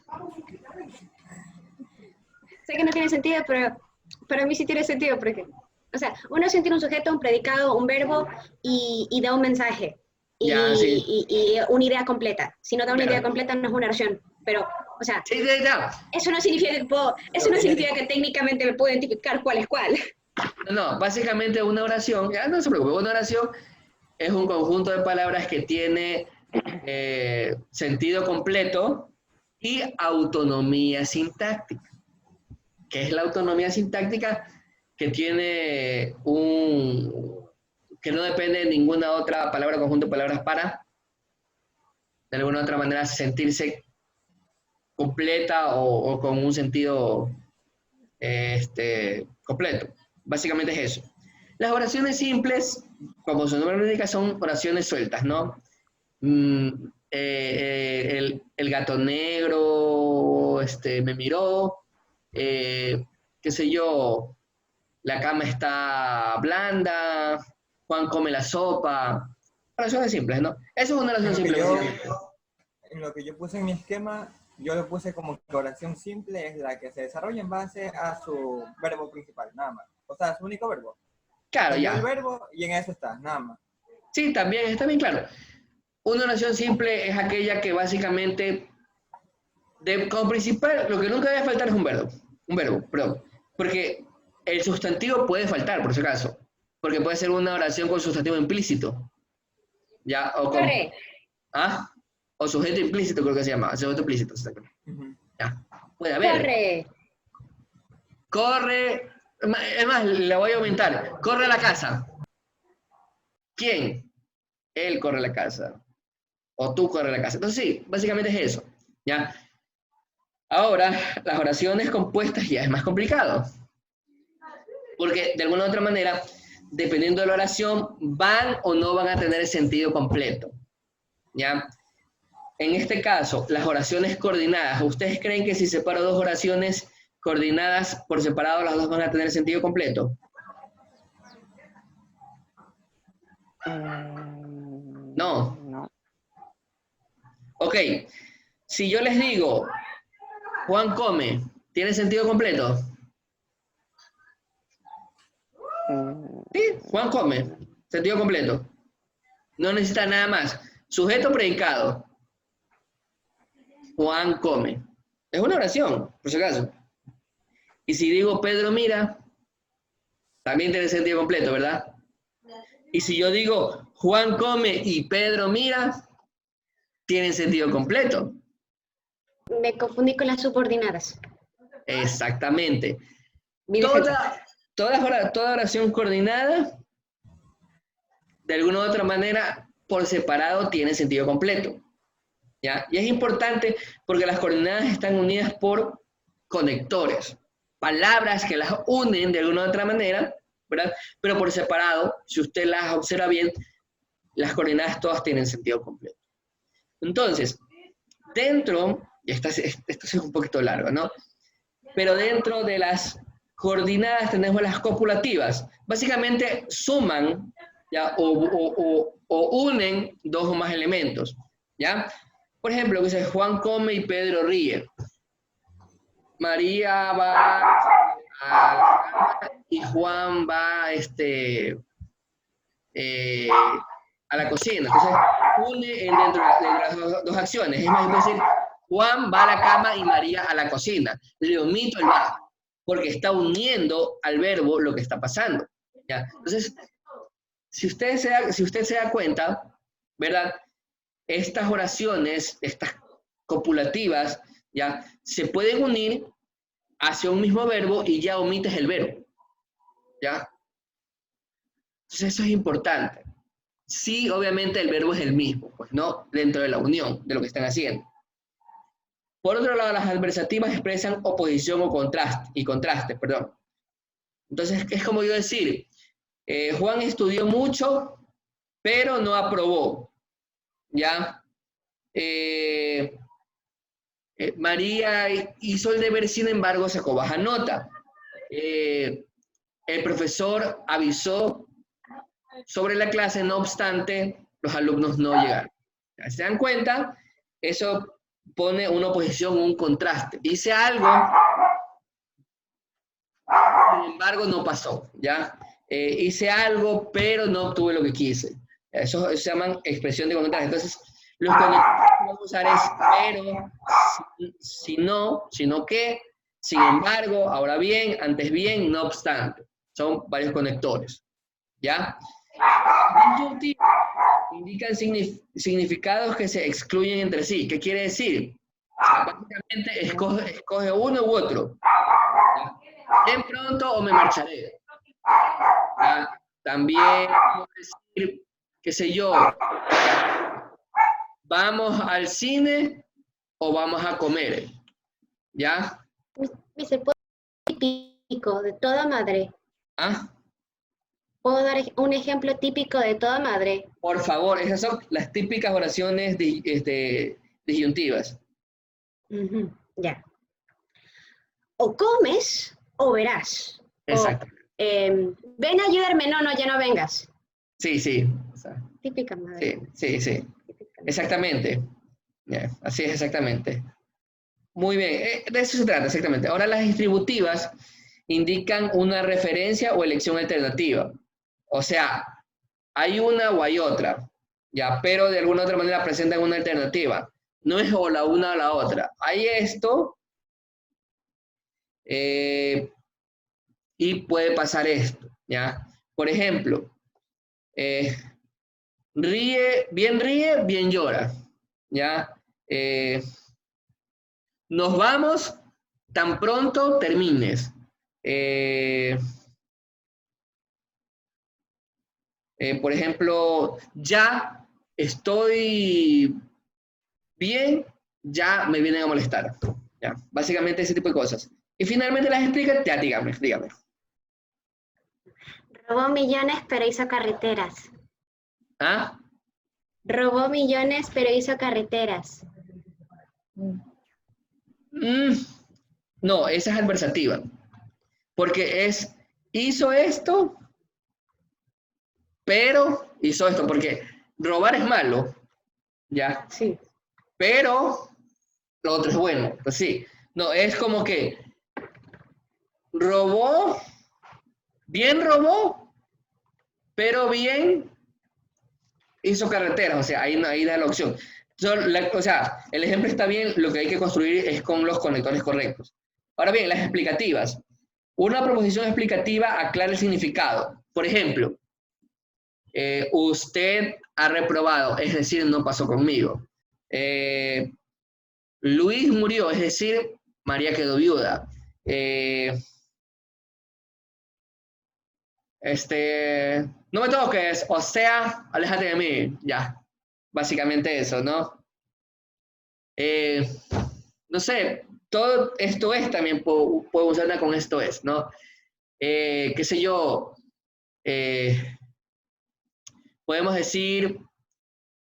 Sé que no tiene sentido, pero para mí sí tiene sentido porque, o sea, una oración tiene un sujeto, un predicado, un verbo y da un mensaje Ya, sí. y una idea completa. Si no da una Claro. idea completa no es una oración, pero, o sea, Sí, ya. eso no significa que técnicamente me puedo identificar cuál es cuál. No, básicamente una oración, ya no se preocupe, una oración es un conjunto de palabras que tiene sentido completo y autonomía sintáctica. ¿Qué es la autonomía sintáctica? Que tiene que no depende de ninguna otra palabra, conjunto de palabras para, de alguna otra manera, sentirse completa o con un sentido completo. Básicamente es eso. Las oraciones simples, como su nombre lo indica, son oraciones sueltas, ¿no? El gato negro me miró, qué sé yo, la cama está blanda, Juan come la sopa. Oraciones simples, ¿no? Eso es una oración simple. En lo que yo puse en mi esquema, yo lo puse como que oración simple es la que se desarrolla en base a su verbo principal, nada más. O sea, su único verbo. Claro, Cambió ya. el verbo y en eso está, nada más. Sí, también, está bien claro. Una oración simple es aquella que básicamente, como principal, lo que nunca debe faltar es un verbo, perdón. Porque el sustantivo puede faltar, por si acaso. Porque puede ser una oración con sustantivo implícito. ¿Ya? O con, Corre. ¿ah? O sujeto implícito, creo que se llama. Sujeto implícito. ¿Ya? Puede haber. Corre. Corre. Es más, le voy a aumentar. Corre a la casa. ¿Quién? Él corre a la casa. O tú corre a la casa. Entonces sí, básicamente es eso. ¿Ya? Ahora, las oraciones compuestas ya es más complicado. Porque de alguna u otra manera, dependiendo de la oración, van o no van a tener el sentido completo. ¿Ya? En este caso, las oraciones coordinadas, ¿ustedes creen que si separo 2 oraciones coordinadas por separado, las 2 van a tener sentido completo? No. No. Ok, si yo les digo, Juan come, ¿tiene sentido completo? Sí, Juan come, sentido completo. No necesita nada más. Sujeto, predicado. Juan come. Es una oración, por si acaso. Y si digo Pedro mira, también tiene sentido completo, ¿verdad? Y si yo digo Juan come y Pedro mira, tienen sentido completo. Me confundí con las subordinadas. Exactamente. Mi defensa. Toda oración coordinada, de alguna u otra manera, por separado, tiene sentido completo. ¿Ya? Y es importante porque las coordenadas están unidas por conectores, palabras que las unen de alguna u otra manera, ¿verdad? Pero por separado, si usted las observa bien, las coordenadas todas tienen sentido completo. Entonces, dentro, y esto es un poquito largo, ¿no? Pero dentro de las coordenadas tenemos las copulativas. Básicamente suman, ¿ya? O unen dos o más elementos, ¿ya? Por ejemplo, que dice Juan come y Pedro ríe. María va a la cama y Juan va a la cocina. Entonces, une dentro de las dos acciones. Es más, es decir, Juan va a la cama y María a la cocina. Le omito el va, porque está uniendo al verbo lo que está pasando. ¿Ya? Entonces, si usted se da cuenta, ¿verdad? Estas oraciones, estas copulativas, ¿ya? Se pueden unir hacia un mismo verbo y ya omites el verbo. ¿Ya? Entonces eso es importante. Sí, obviamente el verbo es el mismo, pues no, dentro de la unión de lo que están haciendo. Por otro lado, las adversativas expresan oposición o contraste, perdón. Entonces, es como yo decir, Juan estudió mucho, pero no aprobó. ¿Ya? María hizo el deber, sin embargo, sacó baja nota. El profesor avisó sobre la clase, no obstante, los alumnos no llegaron. ¿Ya se dan cuenta? Eso pone una oposición, un contraste. Hice algo, sin embargo, no pasó. ¿Ya? Hice algo, pero no obtuve lo que quise. Eso se llaman expresión de contraste. Entonces, los conectores que vamos a usar es pero, si no, sino que, sin embargo, ahora bien, antes bien, no obstante. Son varios conectores. ¿Ya? Disyuntivos indican significados que se excluyen entre sí. ¿Qué quiere decir? Básicamente escoge uno u otro. ¿Ya? Ven pronto o me marcharé. ¿Ya? También puedo decir, qué sé yo, ¿vamos al cine o vamos a comer? ¿Ya? Mister, ¿puedo dar típico de toda madre? ¿Ah? ¿Puedo dar un ejemplo típico de toda madre? Por favor, esas son las típicas oraciones disyuntivas. Ya. O comes o verás. Exacto. Ven a ayudarme. No, ya no vengas. Sí, sí. O sea, Típica madre. sí. Exactamente. Yeah, así es, exactamente. Muy bien, de eso se trata, exactamente. Ahora las distributivas indican una referencia o elección alternativa. O sea, hay una o hay otra, ya, pero de alguna otra manera presentan una alternativa. No es o la una o la otra. Hay esto y puede pasar esto, ¿ya? Por ejemplo, ríe, bien llora, ¿ya? Nos vamos tan pronto termines. Por ejemplo, ya estoy bien, ya me vienen a molestar. ¿Ya? Básicamente ese tipo de cosas. Y finalmente las explica, ya dígame. Robó millones, pero hizo carreteras. ¿Ah? Robó millones, pero hizo carreteras. No, esa es adversativa. Porque hizo esto, pero hizo esto. Porque robar es malo, ¿ya? Sí. pero lo otro es bueno. Pues sí, no, es como que robó, pero bien hizo carreteras, o sea, ahí da la opción. O sea, el ejemplo está bien, lo que hay que construir es con los conectores correctos. Ahora bien, las explicativas. Una proposición explicativa aclara el significado. Por ejemplo, usted ha reprobado, es decir, no pasó conmigo. Luis murió, es decir, María quedó viuda. No me toques, o sea, aléjate de mí. Ya, básicamente eso, ¿no? No sé, todo esto es también puedo usarla con esto es, ¿no? Qué sé yo, podemos decir,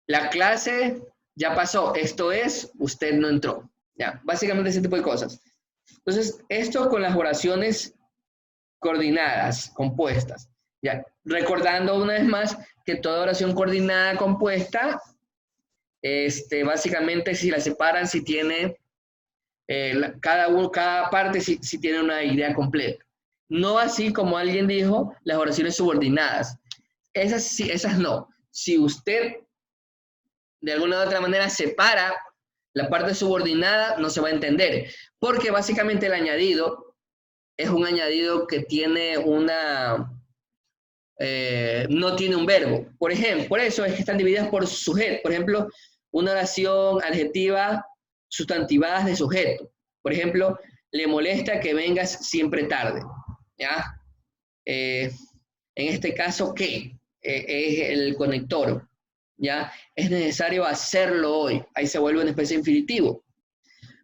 la clase ya pasó, esto es, usted no entró. Ya, básicamente ese tipo de cosas. Entonces, esto con las oraciones coordinadas, compuestas. Ya, recordando una vez más que toda oración coordinada compuesta, básicamente si la separan, si tiene, cada parte si tiene una idea completa. No así como alguien dijo, las oraciones subordinadas. Esas sí, esas no. Si usted de alguna u otra manera separa la parte subordinada, no se va a entender. Porque básicamente el añadido es un añadido que tiene no tiene un verbo. Por ejemplo, por eso es que están divididas por sujeto. Por ejemplo, una oración adjetiva sustantivadas de sujeto. Por ejemplo, le molesta que vengas siempre tarde. ¿Ya? En este caso, ¿qué? Es el conector. ¿Ya? Es necesario hacerlo hoy. Ahí se vuelve una especie de infinitivo.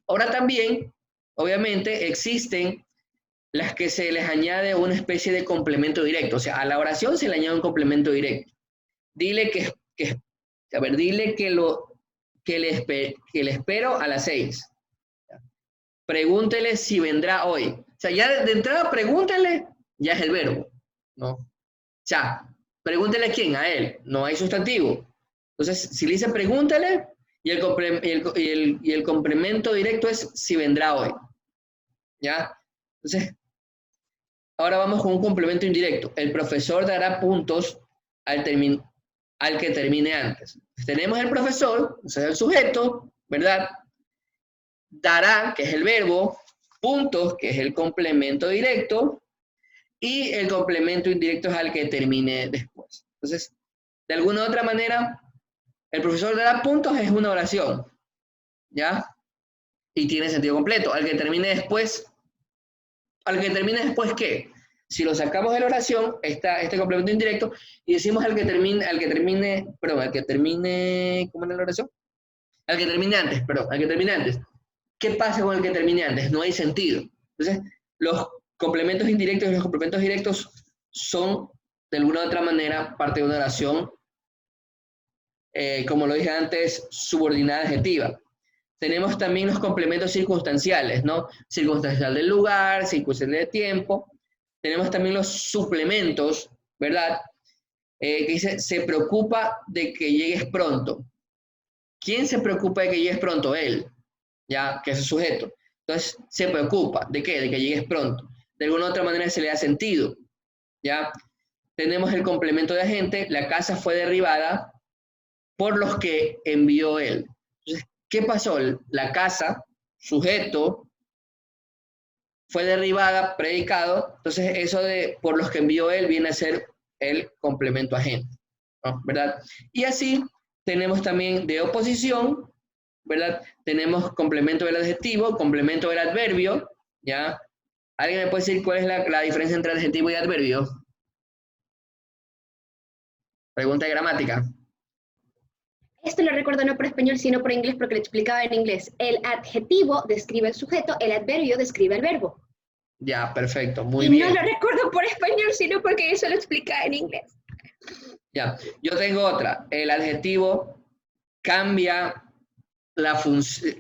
Ahora también, obviamente, existen las que se les añade una especie de complemento directo. O sea, a la oración se le añade un complemento directo. Dile dile que le espero a las 6. Pregúntele si vendrá hoy. O sea, ya de entrada pregúntele, ya es el verbo, ¿no? O sea, pregúntele a quién, a él, no hay sustantivo. Entonces, si le dice pregúntele, y el complemento directo es si vendrá hoy. ¿Ya? Entonces, ahora vamos con un complemento indirecto. El profesor dará puntos al que termine antes. Tenemos el profesor, o sea, el sujeto, ¿verdad? Dará, que es el verbo, puntos, que es el complemento directo, y el complemento indirecto es al que termine después. Entonces, de alguna u otra manera, el profesor dará puntos es una oración, ¿ya? Y tiene sentido completo. Al que termine después, ¿qué? Si lo sacamos de la oración, está este complemento indirecto, y decimos ¿cómo es la oración? Al que termine antes. ¿Qué pasa con el que termine antes? No hay sentido. Entonces, los complementos indirectos y los complementos directos son, de alguna u otra manera, parte de una oración, como lo dije antes, subordinada adjetiva. Tenemos también los complementos circunstanciales, ¿no? Circunstancial del lugar, circunstancial de tiempo. Tenemos también los suplementos, ¿verdad? Que dice, se preocupa de que llegues pronto. ¿Quién se preocupa de que llegues pronto? Él, ya, que es el sujeto. Entonces, se preocupa. ¿De qué? De que llegues pronto. De alguna u otra manera se le da sentido, ¿ya? Tenemos el complemento de agente. La casa fue derribada por los que envió él. Entonces, ¿qué pasó? La casa, sujeto, fue derribada, predicado. Entonces, eso de por los que envió él viene a ser el complemento agente, ¿no? ¿Verdad? Y así tenemos también de oposición, ¿verdad? Tenemos complemento del adjetivo, complemento del adverbio, ¿ya? ¿Alguien me puede decir cuál es la diferencia entre adjetivo y adverbio? Pregunta de gramática. Esto lo recuerdo no por español, sino por inglés, porque lo explicaba en inglés. El adjetivo describe el sujeto, el adverbio describe el verbo. Ya, perfecto, muy bien. Y no lo recuerdo por español, sino porque eso lo explicaba en inglés. Ya, yo tengo otra. El adjetivo cambia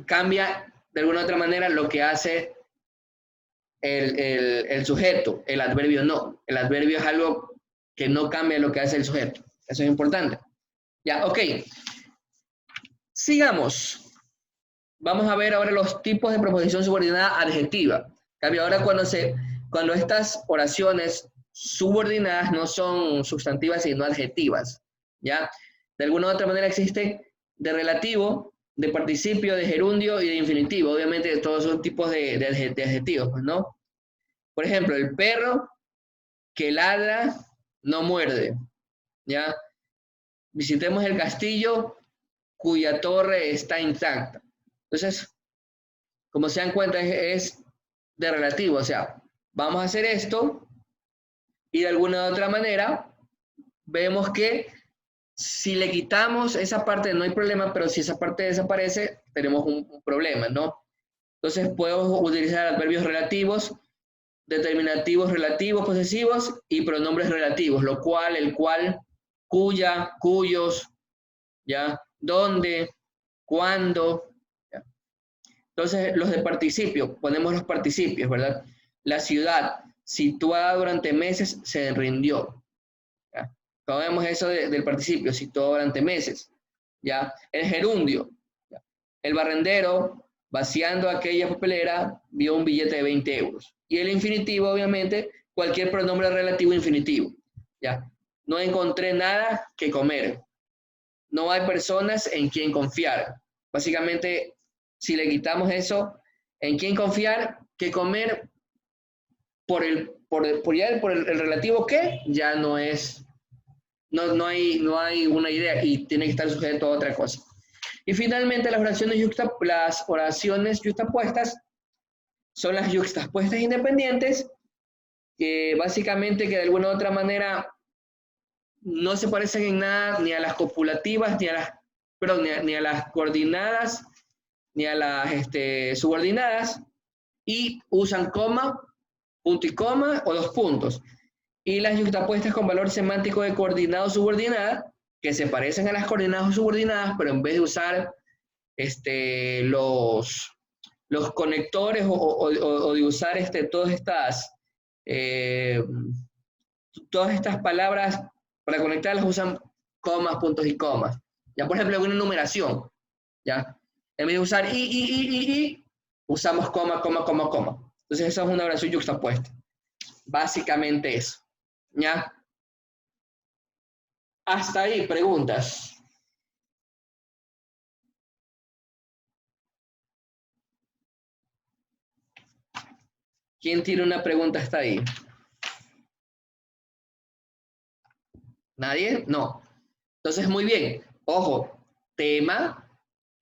cambia de alguna u otra manera lo que hace el sujeto. El adverbio no. El adverbio es algo que no cambia lo que hace el sujeto. Eso es importante. Ya, ok. Sigamos. vamos a ver ahora los tipos de preposición subordinada adjetiva. Cambio, ahora cuando estas oraciones subordinadas no son sustantivas sino adjetivas, ¿ya? De alguna u otra manera existe de relativo, de participio, de gerundio y de infinitivo. Obviamente todos son tipos de adjetivos, pues, ¿no? Por ejemplo, el perro que ladra no muerde, ¿ya? Visitemos el castillo cuya torre está intacta. Entonces, como se dan cuenta, es de relativo, o sea, vamos a hacer esto y de alguna u otra manera vemos que si le quitamos esa parte no hay problema, pero si esa parte desaparece, tenemos un problema, ¿no? Entonces podemos utilizar adverbios relativos, determinativos relativos posesivos y pronombres relativos, lo cual, el cual, cuya, cuyos, ¿ya? ¿Dónde? ¿Cuándo? ¿Ya? Entonces, los de participio, ponemos los participios, ¿verdad? La ciudad, situada durante meses, se rindió. ¿Ya? Como vemos eso del participio, situado durante meses. ¿Ya? El gerundio, ¿ya? El barrendero, vaciando aquella papelera, vio un billete de 20 euros. Y el infinitivo, obviamente, cualquier pronombre relativo infinitivo. ¿Ya? No encontré nada que comer. No hay personas en quien confiar. Básicamente, si le quitamos eso, ¿en quién confiar? ¿Qué comer? Por el relativo que ya no es, no hay una idea y tiene que estar sujeto a otra cosa. Y finalmente las oraciones yuxtapuestas son las yuxtapuestas independientes, que básicamente que de alguna u otra manera no se parecen en nada ni a las copulativas, ni a las coordinadas, ni a las subordinadas, y usan coma, punto y coma o dos puntos. Y las yuxtapuestas con valor semántico de coordinado subordinada, que se parecen a las coordinadas subordinadas, pero en vez de usar los conectores o de usar todas estas palabras para conectarlas usan comas, puntos y comas. Ya, por ejemplo, una numeración, ¿ya? En vez de usar y, usamos coma, coma, coma, coma. Entonces, esa es una oración yuxtapuesta. Básicamente eso, ¿ya? Hasta ahí, preguntas. ¿Quién tiene una pregunta hasta ahí? ¿Nadie? No. Entonces, muy bien. Ojo, tema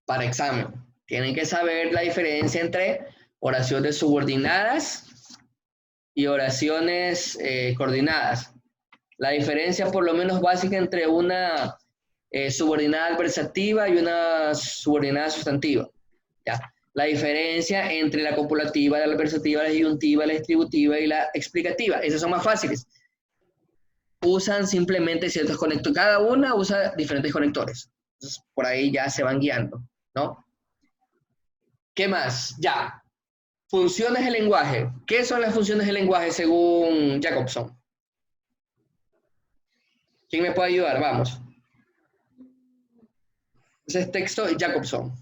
para examen. Tienen que saber la diferencia entre oraciones subordinadas y oraciones coordinadas. La diferencia por lo menos básica entre una subordinada adversativa y una subordinada sustantiva. ¿Ya? La diferencia entre la copulativa, la adversativa, la disyuntiva, la distributiva y la explicativa. Esas son más fáciles. Usan simplemente ciertos conectores. Cada una usa diferentes conectores. Entonces, por ahí ya se van guiando, ¿no? ¿Qué más? Ya. Funciones del lenguaje. ¿Qué son las funciones del lenguaje según Jacobson? ¿Quién me puede ayudar? Vamos. Ese es texto de Jacobson.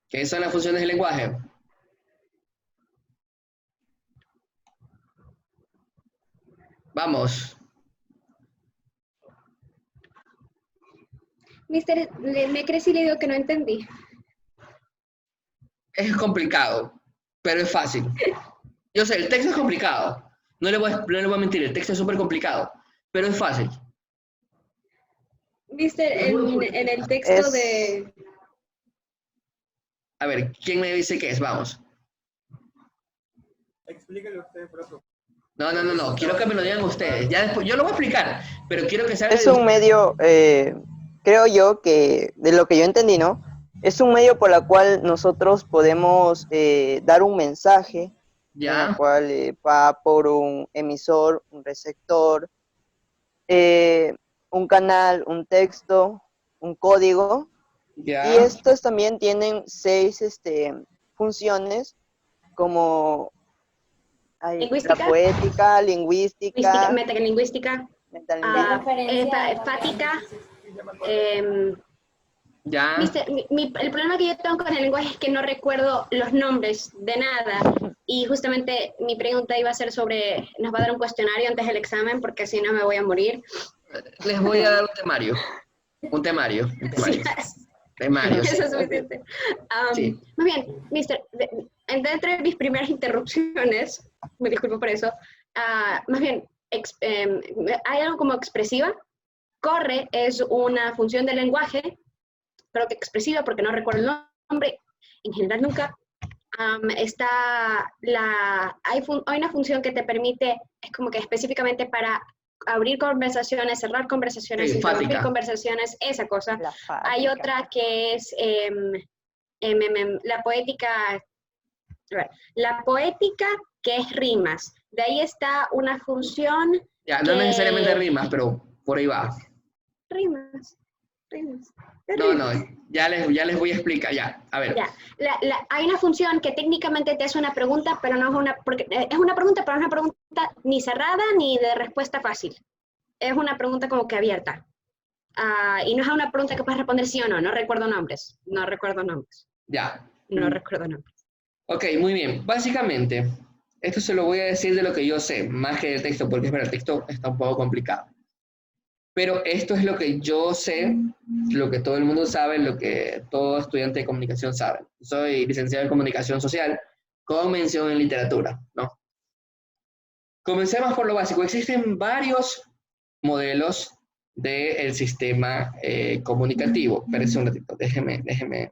¿Qué son las funciones del lenguaje? Vamos. Mister, me crecí y le digo que no entendí. Es complicado, pero es fácil. Yo sé, el texto es complicado. No le voy a mentir, el texto es súper complicado, pero es fácil. Mister, en el texto de... A ver, ¿quién me dice qué es? Vamos. Explíquelo usted, profe. No. Quiero que me lo digan ustedes. Ya después, yo lo voy a explicar, pero quiero que salga. Es un medio, creo yo que, de lo que yo entendí, ¿no? Es un medio por el cual nosotros podemos dar un mensaje, en el cual va por un emisor, un receptor, un canal, un texto, un código. Ya. Y estos también tienen 6 funciones, como la poética, lingüística, metalingüística, Referencia, enfática, Ya. Mister, el problema que yo tengo con el lenguaje es que no recuerdo los nombres de nada. Y justamente mi pregunta iba a ser sobre, nos va a dar un cuestionario antes del examen, porque si no me voy a morir. Les voy a dar un temario. Un temario. Temario. Eso es suficiente. Sí. Más bien, mister, dentro de mis primeras interrupciones, me disculpo por eso, más bien, hay algo como expresiva. Corre es una función del lenguaje, creo que expresiva porque no recuerdo el nombre, en general nunca. Hay una función que te permite, es como que específicamente para abrir conversaciones, cerrar conversaciones, Sí, interrumpir conversaciones, esa cosa. Hay otra que es la poética, que es rimas. De ahí está una función Ya, no necesariamente rimas, pero por ahí va. Rimas. No, ya les voy a explicar, ya, a ver. Ya. Hay una función que técnicamente te hace una pregunta, pero no es una, porque es una pregunta, pero no es una pregunta ni cerrada ni de respuesta fácil. Es una pregunta como que abierta. Y no es una pregunta que puedes responder sí o no. No recuerdo nombres. Ya. No recuerdo nombres. Ok, muy bien. Básicamente, esto se lo voy a decir de lo que yo sé, más que del texto, porque el texto está un poco complicado. Pero esto es lo que yo sé, lo que todo el mundo sabe, lo que todo estudiante de comunicación sabe. Soy licenciado en comunicación social con mención en literatura, ¿no? Comencemos por lo básico. Existen varios modelos del sistema comunicativo. Espérense un ratito, déjeme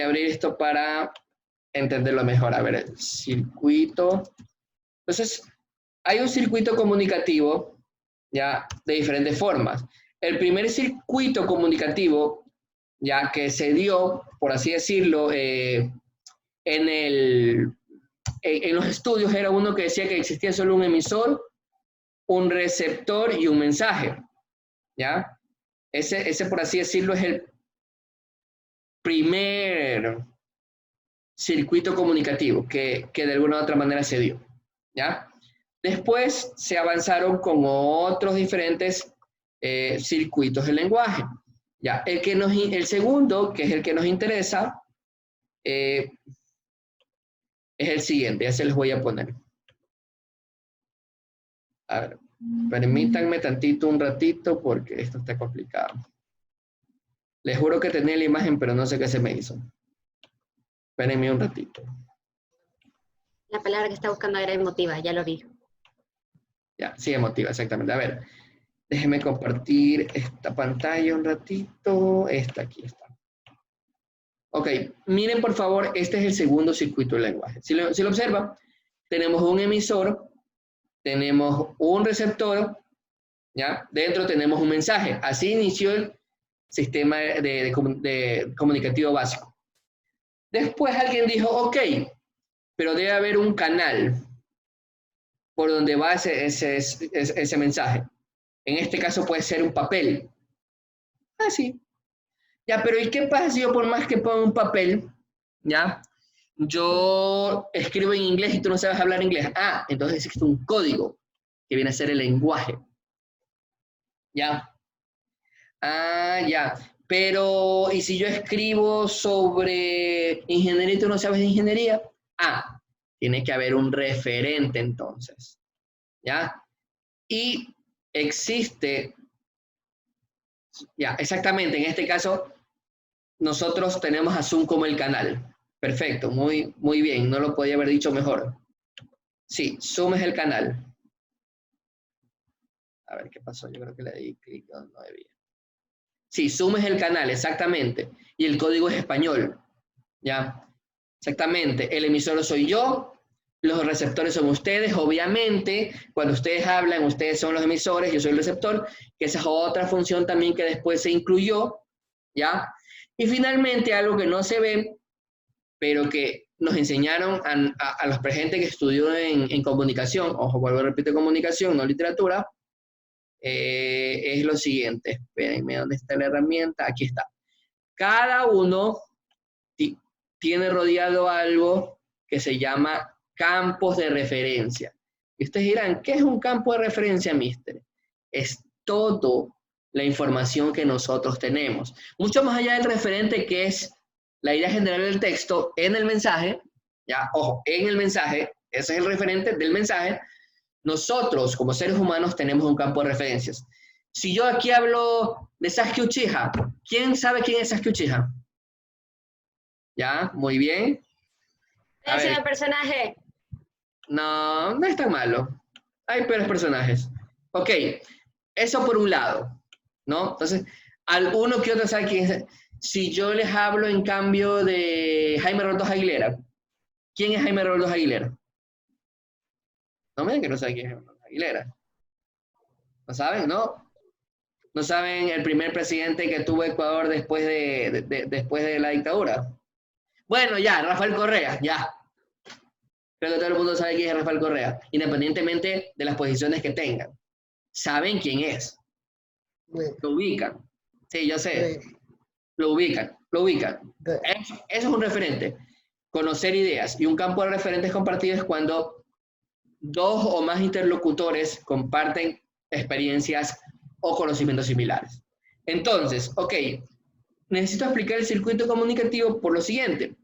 abrir esto para entenderlo mejor. A ver, el circuito. Entonces, hay un circuito comunicativo ya de diferentes formas. El primer circuito comunicativo, ya que se dio, por así decirlo, en los estudios, era uno que decía que existía solo un emisor, un receptor y un mensaje, ¿ya? Ese por así decirlo, es el primer circuito comunicativo que de alguna u otra manera se dio, ¿ya? Después se avanzaron con otros diferentes circuitos del lenguaje. Ya, el segundo, que es el que nos interesa, es el siguiente, ya se los voy a poner. A ver, permítanme tantito un ratito porque esto está complicado. Les juro que tenía la imagen, pero no sé qué se me hizo. Espérenme un ratito. La palabra que está buscando era emotiva, ya lo vi. Ya, sí, emotiva, exactamente. A ver, déjenme compartir esta pantalla un ratito. Aquí está. Ok, miren por favor, este es el segundo circuito del lenguaje. Si lo observan, tenemos un emisor, tenemos un receptor, ¿ya? Dentro tenemos un mensaje. Así inició el sistema de comunicativo básico. Después alguien dijo, ok, pero debe haber un canal por donde va ese mensaje. En este caso puede ser un papel. Sí. Ya, pero ¿y qué pasa si yo por más que ponga un papel, ya, yo escribo en inglés y tú no sabes hablar inglés? Entonces existe un código que viene a ser el lenguaje. ¿Ya? Ya. Pero, ¿y si yo escribo sobre ingeniería y tú no sabes de ingeniería? Tiene que haber un referente entonces. ¿Ya? Y existe, ya, exactamente, en este caso, nosotros tenemos a Zoom como el canal. Perfecto, muy bien, no lo podía haber dicho mejor. Sí, Zoom es el canal. A ver, ¿qué pasó? Yo creo que le di clic, no debía. Sí, Zoom es el canal, exactamente. Y el código es español. ¿Ya? Exactamente. El emisor soy yo, los receptores son ustedes. Obviamente, cuando ustedes hablan, ustedes son los emisores, yo soy el receptor, que esa es otra función también que después se incluyó. ¿Ya? Y finalmente, algo que no se ve, pero que nos enseñaron a los gente que estudió en comunicación, ojo, vuelvo a repetir, comunicación, no literatura, es lo siguiente. Espérenme, ¿dónde está la herramienta? Aquí está. Cada uno tiene rodeado algo que se llama campos de referencia. Y ustedes dirán, ¿qué es un campo de referencia, mister? Es todo la información que nosotros tenemos. Mucho más allá del referente, que es la idea general del texto, en el mensaje, ya, ojo, en el mensaje, ese es el referente del mensaje, nosotros como seres humanos tenemos un campo de referencias. Si yo aquí hablo de Sasuke Uchiha, ¿quién sabe quién es Sasuke Uchiha? Ya, muy bien. Ese es el personaje. No, no es tan malo. Hay peores personajes. Ok, eso por un lado, ¿no? Entonces, alguno que otro sabe quién es. Si yo les hablo en cambio de Jaime Roldos Aguilera, ¿quién es Jaime Roldos Aguilera? No me digan que no saben quién es Jaime Roldos Aguilera. ¿No saben? ¿No? ¿No saben el primer presidente que tuvo Ecuador después de la dictadura? Bueno, ya, Rafael Correa, ya. Creo que todo el mundo sabe quién es Rafael Correa, independientemente de las posiciones que tengan. Saben quién es. Lo ubican. Sí, yo sé. Lo ubican. Eso es un referente. Conocer ideas. Y un campo de referentes compartidos es cuando dos o más interlocutores comparten experiencias o conocimientos similares. Entonces, ok, necesito explicar el circuito comunicativo por lo siguiente.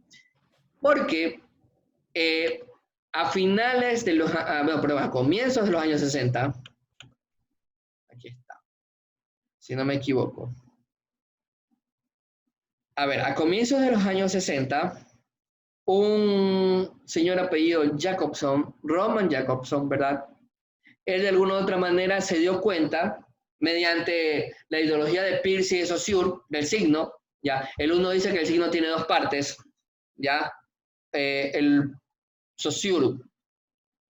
Porque a comienzos de los años 60, aquí está, si no me equivoco. A ver, a comienzos de los años 60, un señor apellido Jacobson, Roman Jacobson, ¿verdad? Él de alguna u otra manera se dio cuenta, mediante la ideología de Peirce y de Saussure, del signo, ¿ya? El uno dice que el signo tiene dos partes, ¿ya? El Saussure.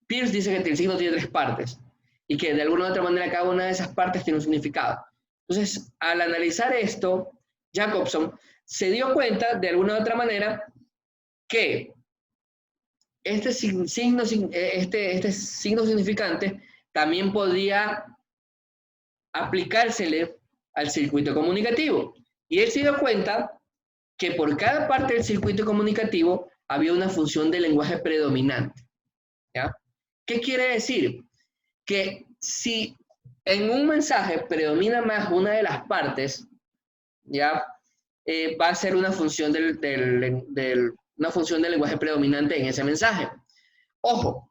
Peirce dice que el signo tiene tres partes, y que de alguna u otra manera cada una de esas partes tiene un significado. Entonces, al analizar esto, Jacobson se dio cuenta, de alguna u otra manera, que este signo significante también podía aplicársele al circuito comunicativo. Y él se dio cuenta que por cada parte del circuito comunicativo había una función de lenguaje predominante. ¿Ya? ¿Qué quiere decir? Que si en un mensaje predomina más una de las partes, ¿ya? Va a ser una función una función del lenguaje predominante en ese mensaje. Ojo,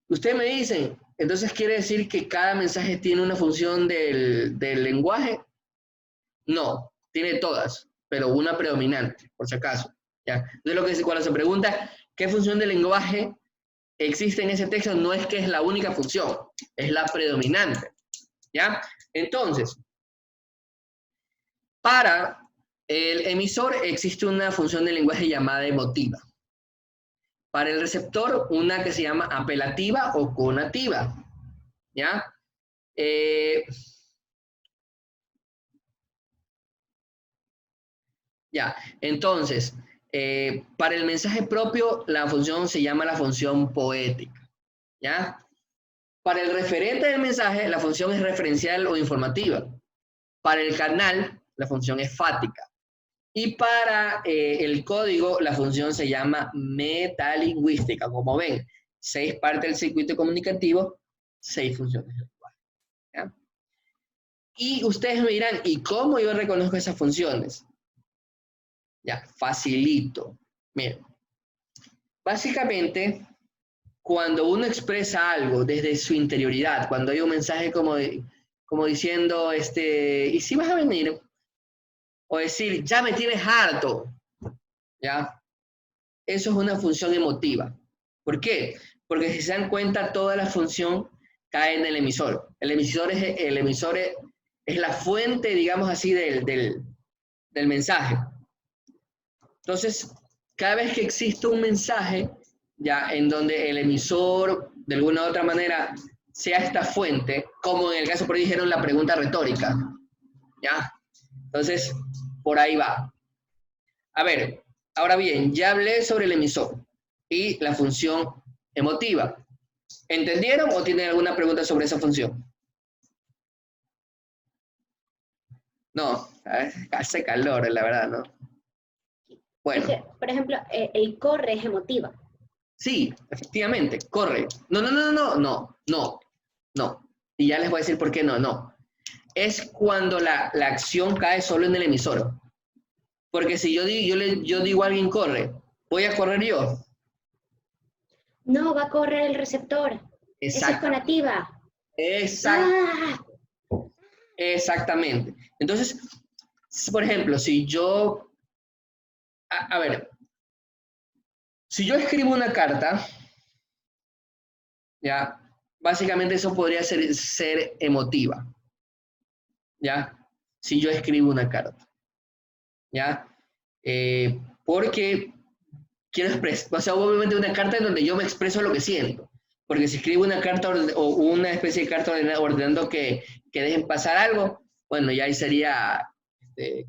ustedes me dicen, entonces quiere decir que cada mensaje tiene una función del lenguaje. No, tiene todas, pero una predominante, por si acaso. ¿Ya? Entonces cuando se pregunta qué función del lenguaje existe en ese texto, no es que es la única función, es la predominante. ¿Ya? Entonces, para el emisor existe una función del lenguaje llamada emotiva. Para el receptor, una que se llama apelativa o conativa. ¿Ya? Ya, entonces, para el mensaje propio, la función se llama la función poética. ¿Ya? Para el referente del mensaje, la función es referencial o informativa. Para el canal, la función es fática. Y para el código, la función se llama metalingüística. Como ven, 6 partes del circuito comunicativo, 6 funciones del lenguaje. ¿Ya? Y ustedes me dirán, ¿y cómo yo reconozco esas funciones? Ya, facilito. Miren, básicamente, cuando uno expresa algo desde su interioridad, cuando hay un mensaje como diciendo, ¿y si vas a venir? O decir, ya me tienes harto, ¿ya? Eso es una función emotiva. ¿Por qué? Porque si se dan cuenta, toda la función cae en el emisor. El emisor es la fuente, digamos así, del mensaje. Entonces, cada vez que existe un mensaje, ya en donde el emisor, de alguna u otra manera, sea esta fuente, como en el caso por ahí dijeron la pregunta retórica, ¿ya? Entonces, por ahí va. A ver, ahora bien, ya hablé sobre el emisor y la función emotiva. ¿Entendieron o tienen alguna pregunta sobre esa función? No, hace calor, la verdad, ¿no? Bueno. Por ejemplo, el corre es emotiva. Sí, efectivamente, corre. No. Y ya les voy a decir por qué no. es cuando la acción cae solo en el emisor. Porque si yo digo a alguien corre, ¿voy a correr yo? No, va a correr el receptor. Eso es conativa. Exactamente. Entonces, por ejemplo, si yo, a ver, si yo escribo una carta, ya, básicamente eso podría ser emotiva, ya, si yo escribo una carta, ya, porque quiero expresar, o sea, obviamente una carta en donde yo me expreso lo que siento, porque si escribo una carta o una especie de carta ordenando que dejen pasar algo, bueno, ya ahí sería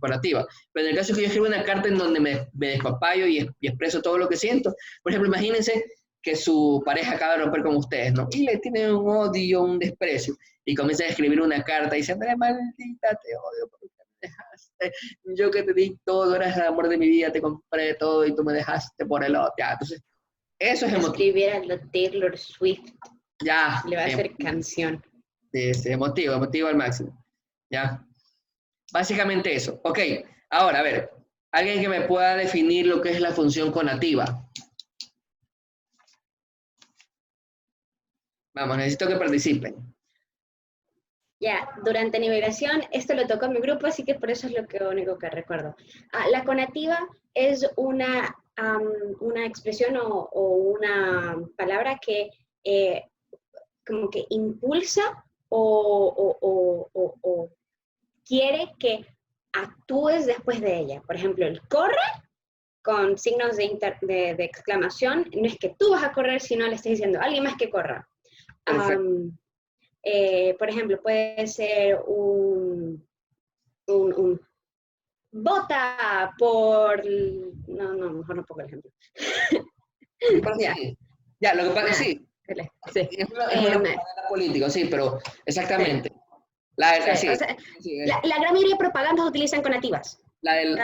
conativa. Pero en el caso que yo escribo una carta en donde me despapayo y expreso todo lo que siento, por ejemplo, imagínense que su pareja acaba de romper con ustedes, ¿no? Y le tiene un odio, un desprecio, y comienza a escribir una carta y dice, maldita, te odio porque me dejaste, yo que te di todo, eras el amor de mi vida, te compré todo y tú me dejaste por el otro. Ya, entonces, eso es emotivo. Escribir a lo Taylor Swift. Ya. Le va a hacer canción. Sí, emotivo al máximo. Ya. Básicamente eso. Ok, ahora, a ver, alguien que me pueda definir lo que es la función conativa. Vamos, necesito que participen. Ya, durante nivelación, esto lo tocó mi grupo, así que por eso es lo único que recuerdo. La conativa es una expresión o una palabra que como que impulsa o quiere que actúes después de ella. Por ejemplo, el corre con signos de exclamación, no es que tú vas a correr, sino le estás diciendo a alguien más que corra. Por ejemplo, puede ser un vota por... No, mejor no pongo el ejemplo. Ya, lo que pasa sí. Sí. Es una política, sí, pero exactamente. Sí. La gran mayoría de propagandas utilizan conativas. La de los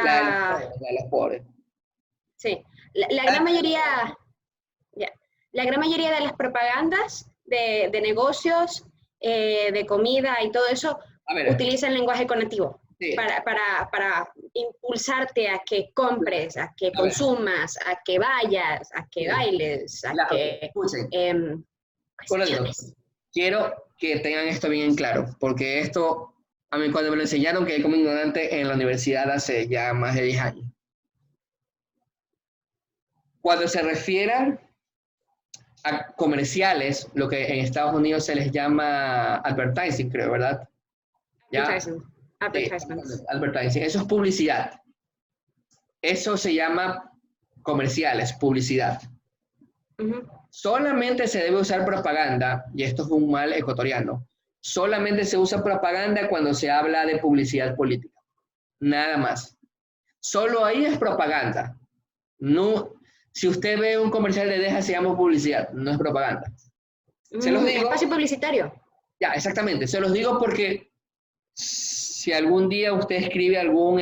pobres. Sí. La gran mayoría de las propagandas de negocios, de comida y todo eso, utilizan lenguaje conativo. Sí. Para impulsarte a que compres, a que consumas, a que vayas, a que bailes, a que... Quiero que tengan esto bien en claro, porque esto, a mí cuando me lo enseñaron, quedé como ignorante en la universidad hace ya más de 10 años. Cuando se refieran a comerciales, lo que en Estados Unidos se les llama advertising, creo, ¿verdad? Advertising. Eso es publicidad. Eso se llama comerciales, publicidad. Solamente se debe usar propaganda, y esto es un mal ecuatoriano, solamente se usa propaganda cuando se habla de publicidad política. Nada más. Solo ahí es propaganda. No, si usted ve un comercial de Deja, se llama publicidad, no es propaganda. Se los digo. Espacio publicitario. Ya, exactamente. Se los digo porque si algún día usted escribe algún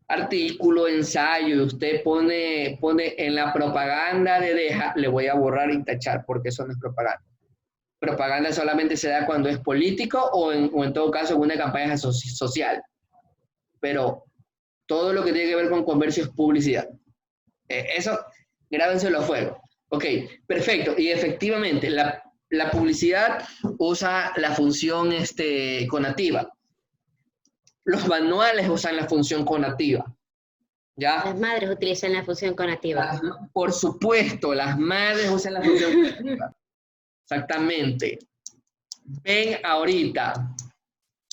artículo, ensayo, y usted pone en la propaganda de Deja, le voy a borrar y tachar porque eso no es propaganda. Propaganda solamente se da cuando es político o en todo caso en una campaña social. Pero todo lo que tiene que ver con comercio es publicidad. Eso, grábenselo a fuego. Ok, perfecto. Y efectivamente, la publicidad usa la función conativa. Los manuales usan la función conativa. ¿Ya? Las madres utilizan la función conativa. Por supuesto, las madres usan la función conativa. Exactamente. Ven ahorita.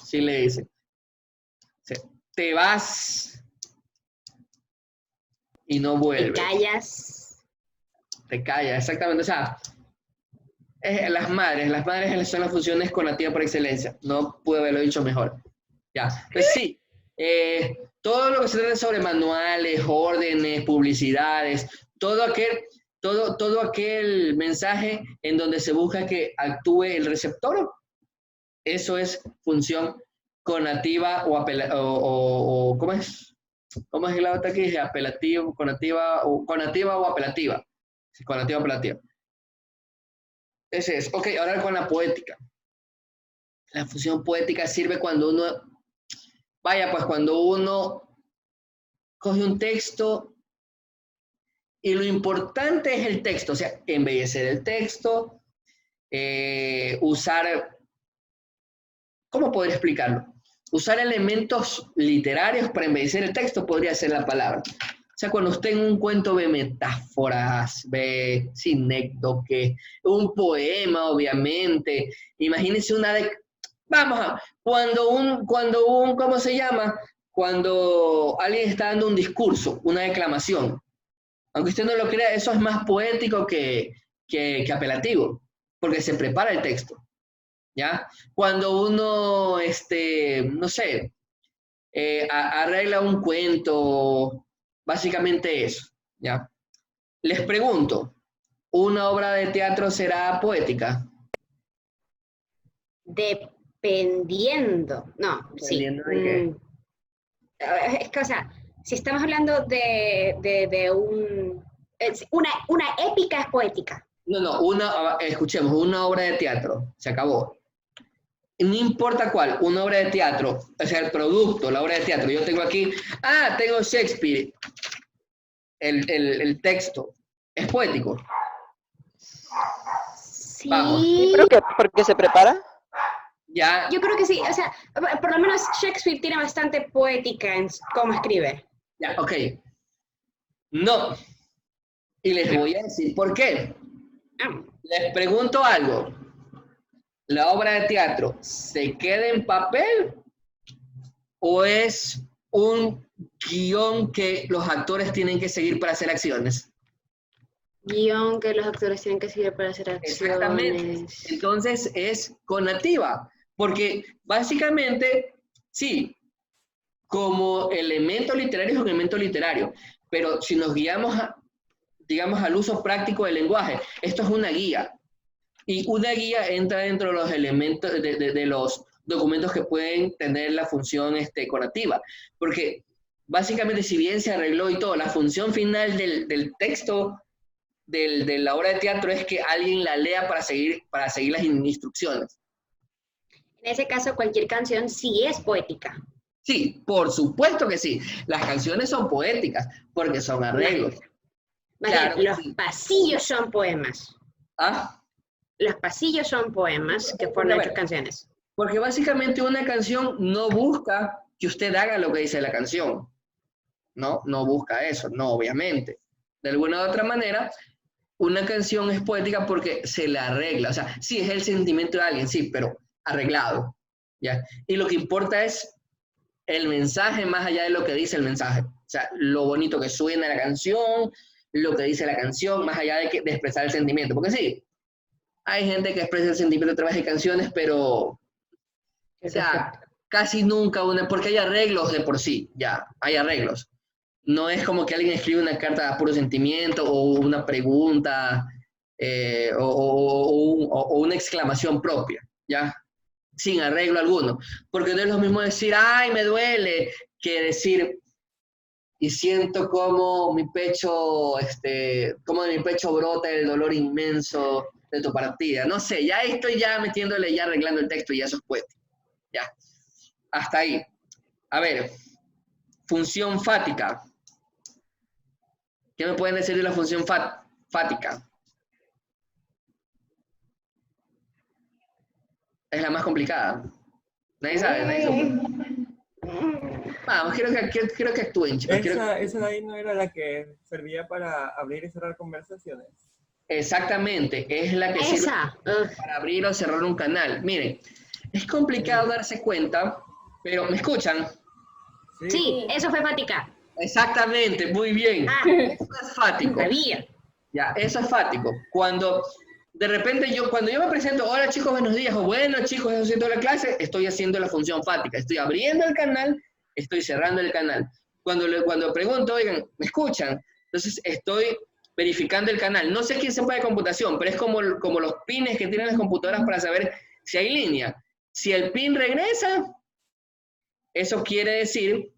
Sí le dicen. Te vas y no vuelves. Te callas. Te callas, exactamente. O sea, las madres son las funciones conativas por excelencia. No pude haberlo dicho mejor. Ya, pues sí, todo lo que se trata sobre manuales, órdenes, publicidades, todo aquel mensaje en donde se busca que actúe el receptor, eso es función conativa o ¿cómo es? ¿Cómo es la otra que dice? Apelativo, conativa o apelativa. Sí, conativa o apelativa. Ese es. Ok, ahora con la poética. La función poética sirve cuando uno, vaya, pues cuando uno coge un texto y lo importante es el texto, o sea, embellecer el texto, usar, ¿cómo poder explicarlo? Usar elementos literarios para embellecer el texto podría ser la palabra. O sea, cuando usted en un cuento ve metáforas, ve sinécdoque, un poema, obviamente, imagínese una de... Vamos a, ¿cómo se llama? Cuando alguien está dando un discurso, una declamación. Aunque usted no lo crea, eso es más poético que apelativo, porque se prepara el texto, ¿ya? Cuando uno, no sé, arregla un cuento, básicamente eso, ¿ya? Les pregunto, ¿una obra de teatro será poética? Dependiendo. No, ¿Dependiendo sí. de qué? Es que, o sea, si estamos hablando de una épica es poética. No, escuchemos, una obra de teatro, se acabó. No importa cuál, una obra de teatro, o sea, el producto, la obra de teatro. Yo tengo aquí, tengo Shakespeare, el texto, ¿es poético? Sí. Vamos. Creo que porque se prepara. Ya. Yo creo que sí, o sea, por lo menos Shakespeare tiene bastante poética en cómo escribe. Ya, ok. No. Y les voy a decir por qué. Les pregunto algo. ¿La obra de teatro se queda en papel o es un guión que los actores tienen que seguir para hacer acciones? Guión que los actores tienen que seguir para hacer acciones. Exactamente. Entonces es connativa, porque básicamente, sí, como elemento literario es un elemento literario, pero si nos guiamos, digamos, al uso práctico del lenguaje, esto es una guía. Y una guía entra dentro de los elementos, de los documentos que pueden tener la función connativa. Porque básicamente, si bien se arregló y todo, la función final del texto de la obra de teatro es que alguien la lea para seguir las instrucciones. En ese caso, cualquier canción sí es poética. Sí, por supuesto que sí. Las canciones son poéticas porque son arreglos. Claro, los pasillos son poemas. ¿Ah? Los pasillos son poemas que fueron hechas canciones. Porque básicamente una canción no busca que usted haga lo que dice la canción. No busca eso, no, obviamente. De alguna u otra manera, una canción es poética porque se la arregla. O sea, sí, es el sentimiento de alguien, sí, pero arreglado. ¿Ya? Y lo que importa es el mensaje más allá de lo que dice el mensaje. O sea, lo bonito que suena la canción, lo que dice la canción, más allá de expresar el sentimiento. Porque sí, hay gente que expresa el sentimiento a través de canciones, pero, o sea, casi nunca porque hay arreglos de por sí, ya, hay arreglos. No es como que alguien escribe una carta de puro sentimiento o una pregunta o una exclamación propia, ya, sin arreglo alguno. Porque no es lo mismo decir, ay, me duele, que decir, y siento como mi pecho, como de mi pecho brota el dolor inmenso de tu partida. No sé, ya estoy ya metiéndole, ya arreglando el texto y ya eso es poético. Ya, hasta ahí. A ver, función fática. ¿Qué me pueden decir de la función fática? Es la más complicada. Nadie sabe. Vamos, quiero que actúen, chicos. Esa de ahí no era la que servía para abrir y cerrar conversaciones. Exactamente, es la que sirve para abrir o cerrar un canal. Miren, es complicado darse cuenta, pero ¿me escuchan? Sí, eso fue fática. Exactamente, muy bien. Eso es fático. Ya, eso es fático. Cuando de repente cuando yo me presento, hola chicos, buenos días, o bueno chicos, eso siento la clase, estoy haciendo la función fática. Estoy abriendo el canal, estoy cerrando el canal. Cuando pregunto, oigan, ¿me escuchan? Entonces estoy verificando el canal. No sé quién sepa de computación, pero es como los pines que tienen las computadoras para saber si hay línea. Si el pin regresa, eso quiere decir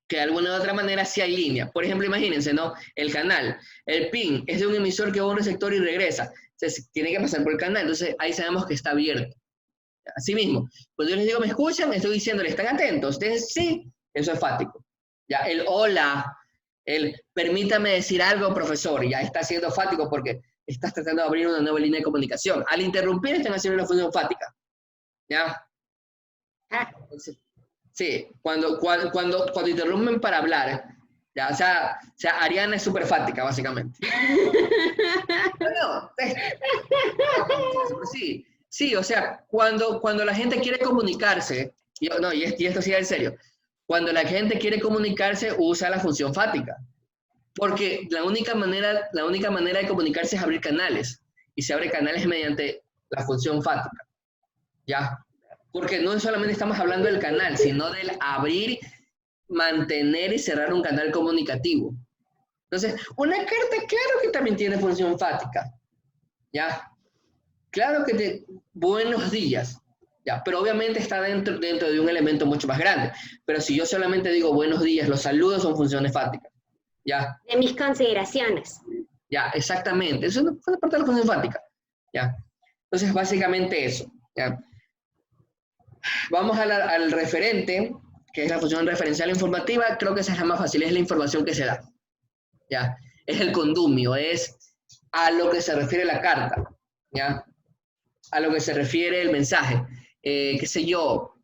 que de alguna u otra manera sí hay línea. Por ejemplo, imagínense, ¿no? El canal, el pin es de un emisor que va a un receptor y regresa. Entonces, tiene que pasar por el canal. Entonces, ahí sabemos que está abierto. Así mismo, cuando yo les digo, ¿me escuchan? Estoy diciéndoles, ¿están atentos? Ustedes sí, eso es fático. Ya, el hola, el permítame decir algo, profesor, ya está siendo fático porque estás tratando de abrir una nueva línea de comunicación. Al interrumpir, están haciendo una función fática. ¿Ya? Entonces, sí, cuando interrumpen para hablar, ya, o sea Ariana es súper fática, básicamente. Sí, o sea, cuando la gente quiere comunicarse, y esto sí es en serio, cuando la gente quiere comunicarse usa la función fática, porque la única manera de comunicarse es abrir canales, y se abre canales mediante la función fática, ¿ya? Porque no solamente estamos hablando del canal, sino del abrir, mantener y cerrar un canal comunicativo. Entonces, una carta, claro que también tiene función fática, ¿ya? Claro que buenos días, ¿ya? Pero obviamente está dentro de un elemento mucho más grande. Pero si yo solamente digo buenos días, los saludos son funciones fáticas, ¿ya? De mis consideraciones. Ya, exactamente. Eso es una parte de la función fática, ¿ya? Entonces, básicamente eso, ¿ya? Vamos al referente, que es la función referencial informativa. Creo que esa es la más fácil, es la información que se da, ¿ya? Es el condumio, es a lo que se refiere la carta, ¿ya? A lo que se refiere el mensaje. Qué sé yo,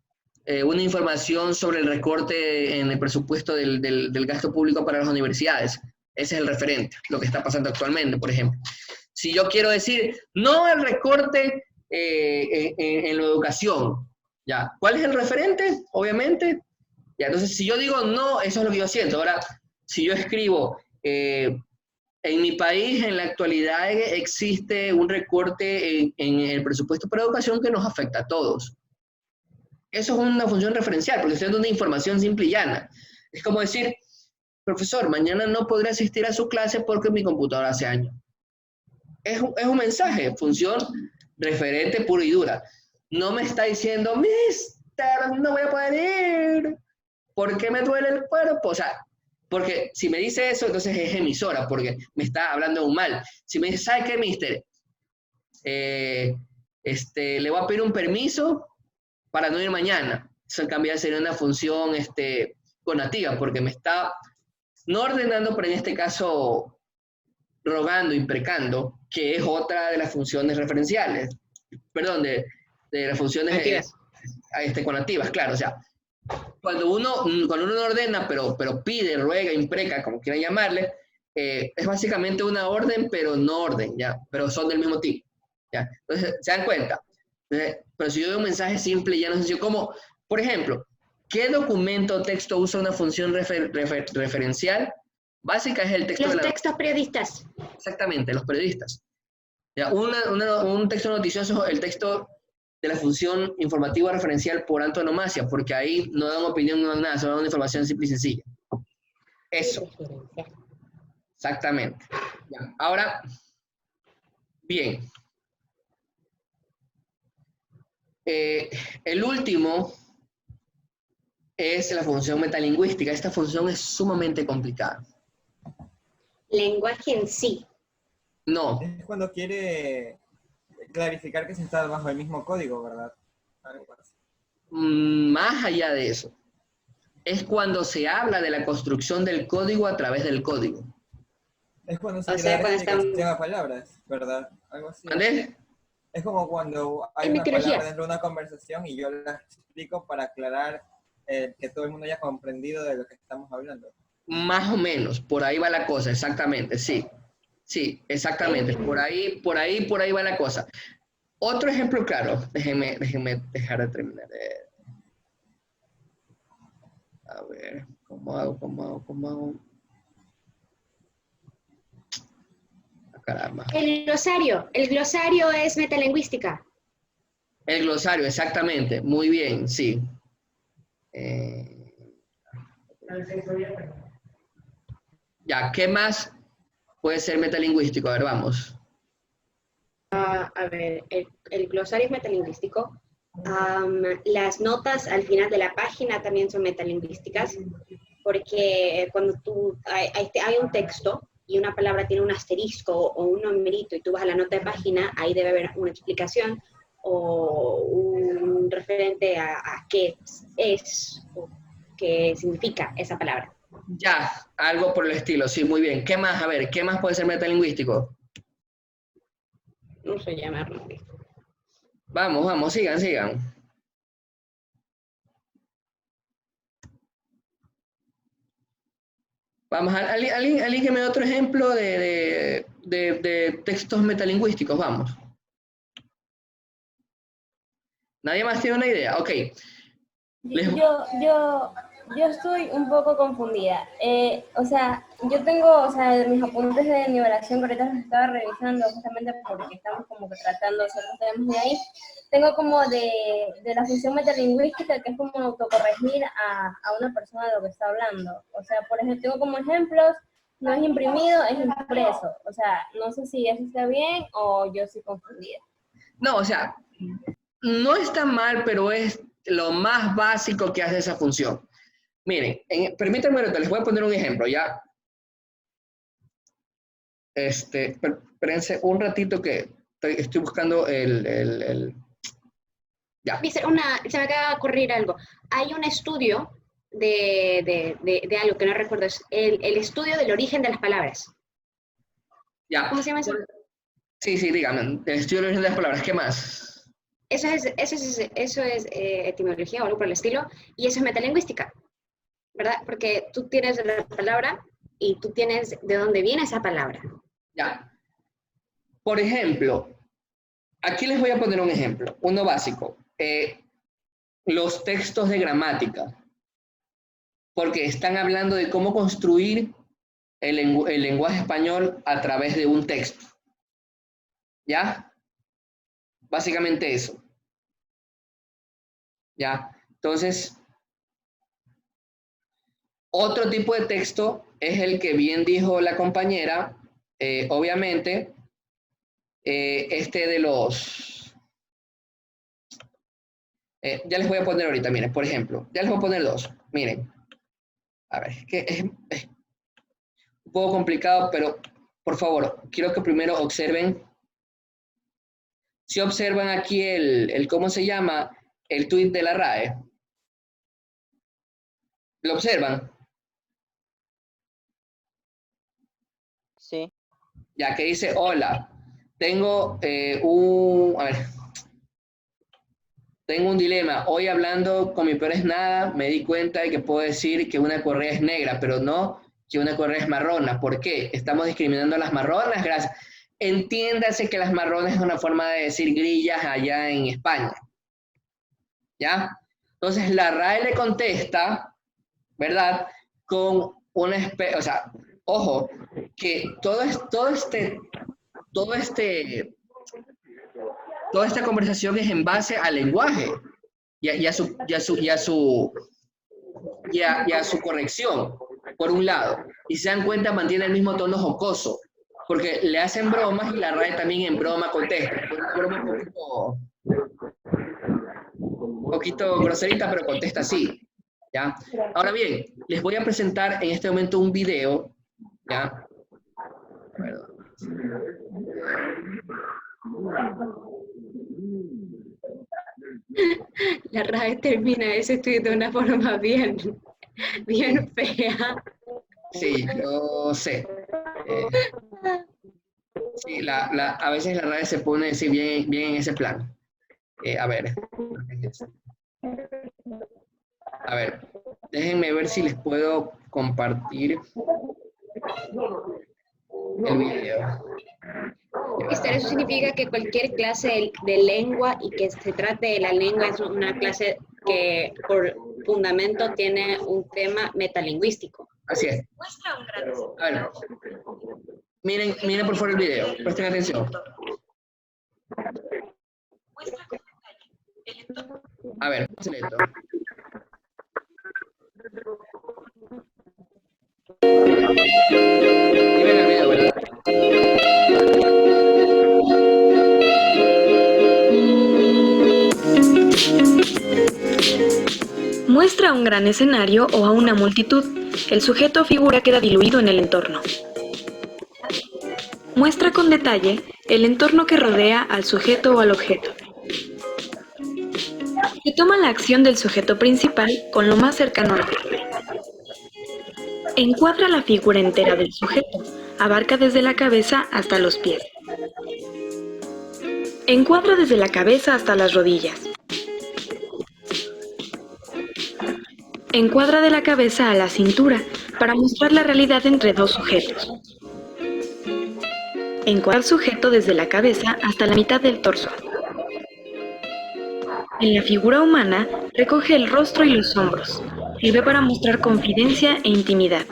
una información sobre el recorte en el presupuesto del gasto público para las universidades. Ese es el referente, lo que está pasando actualmente, por ejemplo. Si yo quiero decir, no al recorte en la educación, ¿ya? ¿Cuál es el referente? Obviamente. Ya, entonces, si yo digo no, eso es lo que yo siento. Ahora, si yo escribo, en mi país en la actualidad existe un recorte en el presupuesto para educación que nos afecta a todos. Eso es una función referencial, porque estoy dando una información simple y llana. Es como decir, profesor, mañana no podré asistir a su clase porque mi computadora hace daño. Es un mensaje, función referente pura y dura. No me está diciendo, mister, no voy a poder ir, porque me duele el cuerpo. O sea, porque si me dice eso, entonces es emisora, porque me está hablando un mal. Si me dice, ¿sabe qué, mister? Le voy a pedir un permiso para no ir mañana. Eso en cambio sería una función conativa, porque me está no ordenando, pero en este caso rogando, imprecando, que es otra de las funciones referenciales. Perdón, de las funciones conativas, claro. O sea, cuando uno no ordena, pero pide, ruega, impreca, como quieran llamarle, es básicamente una orden, pero no orden, ¿ya? Pero son del mismo tipo, ¿ya? Entonces, ¿se dan cuenta? Pero si yo doy un mensaje simple, ya no sé como, por ejemplo, ¿qué documento o texto usa una función referencial? Básica es el texto Los textos periodistas. Exactamente, los periodistas. ¿Ya? Un texto noticioso, el texto de la función informativa referencial por antonomasia, porque ahí no dan opinión, no dan nada, solo dan una información simple y sencilla. Eso. Exactamente. Ya. Ahora, bien. El último es la función metalingüística. Esta función es sumamente complicada. Lenguaje en sí. No. Es cuando quiere clarificar que se está bajo el mismo código, ¿verdad? Más allá de eso. Es cuando se habla de la construcción del código a través del código. Es cuando se quiere dar explicación a palabras, ¿verdad? Algo así. ¿Vale? Es como cuando hay una palabra dentro de una conversación y yo la explico para aclarar que todo el mundo haya comprendido de lo que estamos hablando. Más o menos, por ahí va la cosa, exactamente, sí. Sí, exactamente, por ahí va la cosa. Otro ejemplo claro, déjenme dejar de terminar. A ver, ¿cómo hago? Caramba. El glosario es metalingüística. El glosario, exactamente, muy bien, sí. Ya, ¿qué más puede ser metalingüístico? A ver, vamos. A ver, el glosario es metalingüístico. Las notas al final de la página también son metalingüísticas, porque cuando hay un texto y una palabra tiene un asterisco o un numerito y tú vas a la nota de página, ahí debe haber una explicación o un referente a qué es o qué significa esa palabra. Ya, algo por el estilo, sí, muy bien. ¿Qué más? A ver, ¿qué más puede ser metalingüístico? No sé llamarlo. Vamos, sigan. Vamos, alguien que me dé otro ejemplo de textos metalingüísticos, vamos. ¿Nadie más tiene una idea? Ok. Yo estoy un poco confundida. O sea, yo tengo, o sea, mis apuntes de nivelación que ahorita los estaba revisando justamente porque estamos como que tratando ciertos temas de ahí. Tengo como de la función metalingüística, que es como autocorregir a una persona de lo que está hablando. O sea, por ejemplo, tengo como ejemplos, no es imprimido, es impreso. O sea, no sé si eso está bien o yo estoy confundida. No, o sea, no está mal, pero es lo más básico que hace esa función. Miren, permítanme, les voy a poner un ejemplo, ¿ya? Espérense un ratito que estoy buscando ya. Se me acaba de ocurrir algo. Hay un estudio de algo que no recuerdo, es el estudio del origen de las palabras. Ya. ¿Cómo se llama eso? Sí, dígame, el estudio del origen de las palabras, ¿qué más? Eso es etimología o algo por el estilo, y eso es metalingüística, ¿verdad? Porque tú tienes la palabra y tú tienes de dónde viene esa palabra. Ya. Por ejemplo, aquí les voy a poner un ejemplo, uno básico. Los textos de gramática, porque están hablando de cómo construir el lenguaje español a través de un texto. ¿Ya? Básicamente eso. ¿Ya? Entonces, otro tipo de texto es el que bien dijo la compañera, obviamente, de los... ya les voy a poner ahorita, miren, por ejemplo, ya les voy a poner dos, miren. A ver, es que es un poco complicado, pero por favor, quiero que primero observen. Si observan aquí ¿cómo se llama? El tuit de la RAE. ¿Lo observan? Sí. Ya que dice, hola, tengo tengo un dilema. Hoy hablando con mi peor es nada, me di cuenta de que puedo decir que una correa es negra, pero no que una correa es marrona. ¿Por qué? ¿Estamos discriminando a las marronas? Gracias. Entiéndase que las marronas es una forma de decir grillas allá en España. ¿Ya? Entonces la RAE le contesta, ¿verdad? Con una especie, o sea, ojo, que toda esta conversación es en base al lenguaje y a su corrección, por un lado. Y se dan cuenta, mantiene el mismo tono jocoso, porque le hacen bromas y la RAE también en broma contesta. Una broma un poquito groserita, pero contesta así. ¿Ya? Ahora bien, les voy a presentar en este momento un video, ¿ya? Perdón. La RAE termina ese estudio de una forma bien fea. Sí, yo sé. Sí, a veces la RAE se pone así bien en ese plan. A ver, déjenme ver si les puedo compartir el video. Eso significa que cualquier clase de lengua y que se trate de la lengua es una clase que por fundamento tiene un tema metalingüístico. Así es. A ver, miren por favor el video, presten atención. A ver, esto. Y ven el video, ¿verdad? Muestra un gran escenario o a una multitud. El sujeto o figura queda diluido en el entorno. Muestra con detalle el entorno que rodea al sujeto o al objeto. Se toma la acción del sujeto principal con lo más cercano al jefe. Encuadra la figura entera del sujeto, abarca desde la cabeza hasta los pies. Encuadra desde la cabeza hasta las rodillas. Encuadra de la cabeza a la cintura para mostrar la realidad entre dos sujetos. Encuadra al sujeto desde la cabeza hasta la mitad del torso. En la figura humana, recoge el rostro y los hombros. Sirve para mostrar confidencia e intimidad.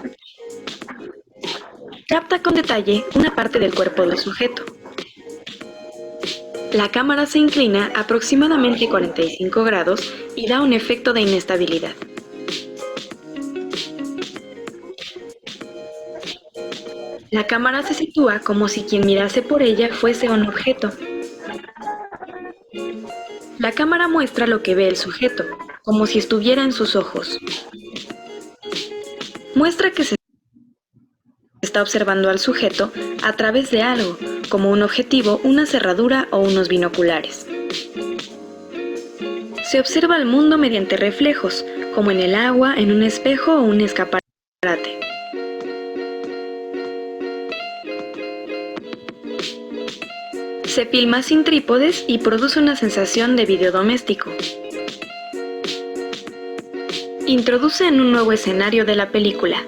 Capta con detalle una parte del cuerpo del sujeto. La cámara se inclina aproximadamente 45 grados y da un efecto de inestabilidad. La cámara se sitúa como si quien mirase por ella fuese un objeto. La cámara muestra lo que ve el sujeto, como si estuviera en sus ojos. Muestra que se está observando al sujeto a través de algo, como un objetivo, una cerradura o unos binoculares. Se observa al mundo mediante reflejos, como en el agua, en un espejo o un escaparate. Se filma sin trípodes y produce una sensación de video doméstico. Introduce en un nuevo escenario de la película.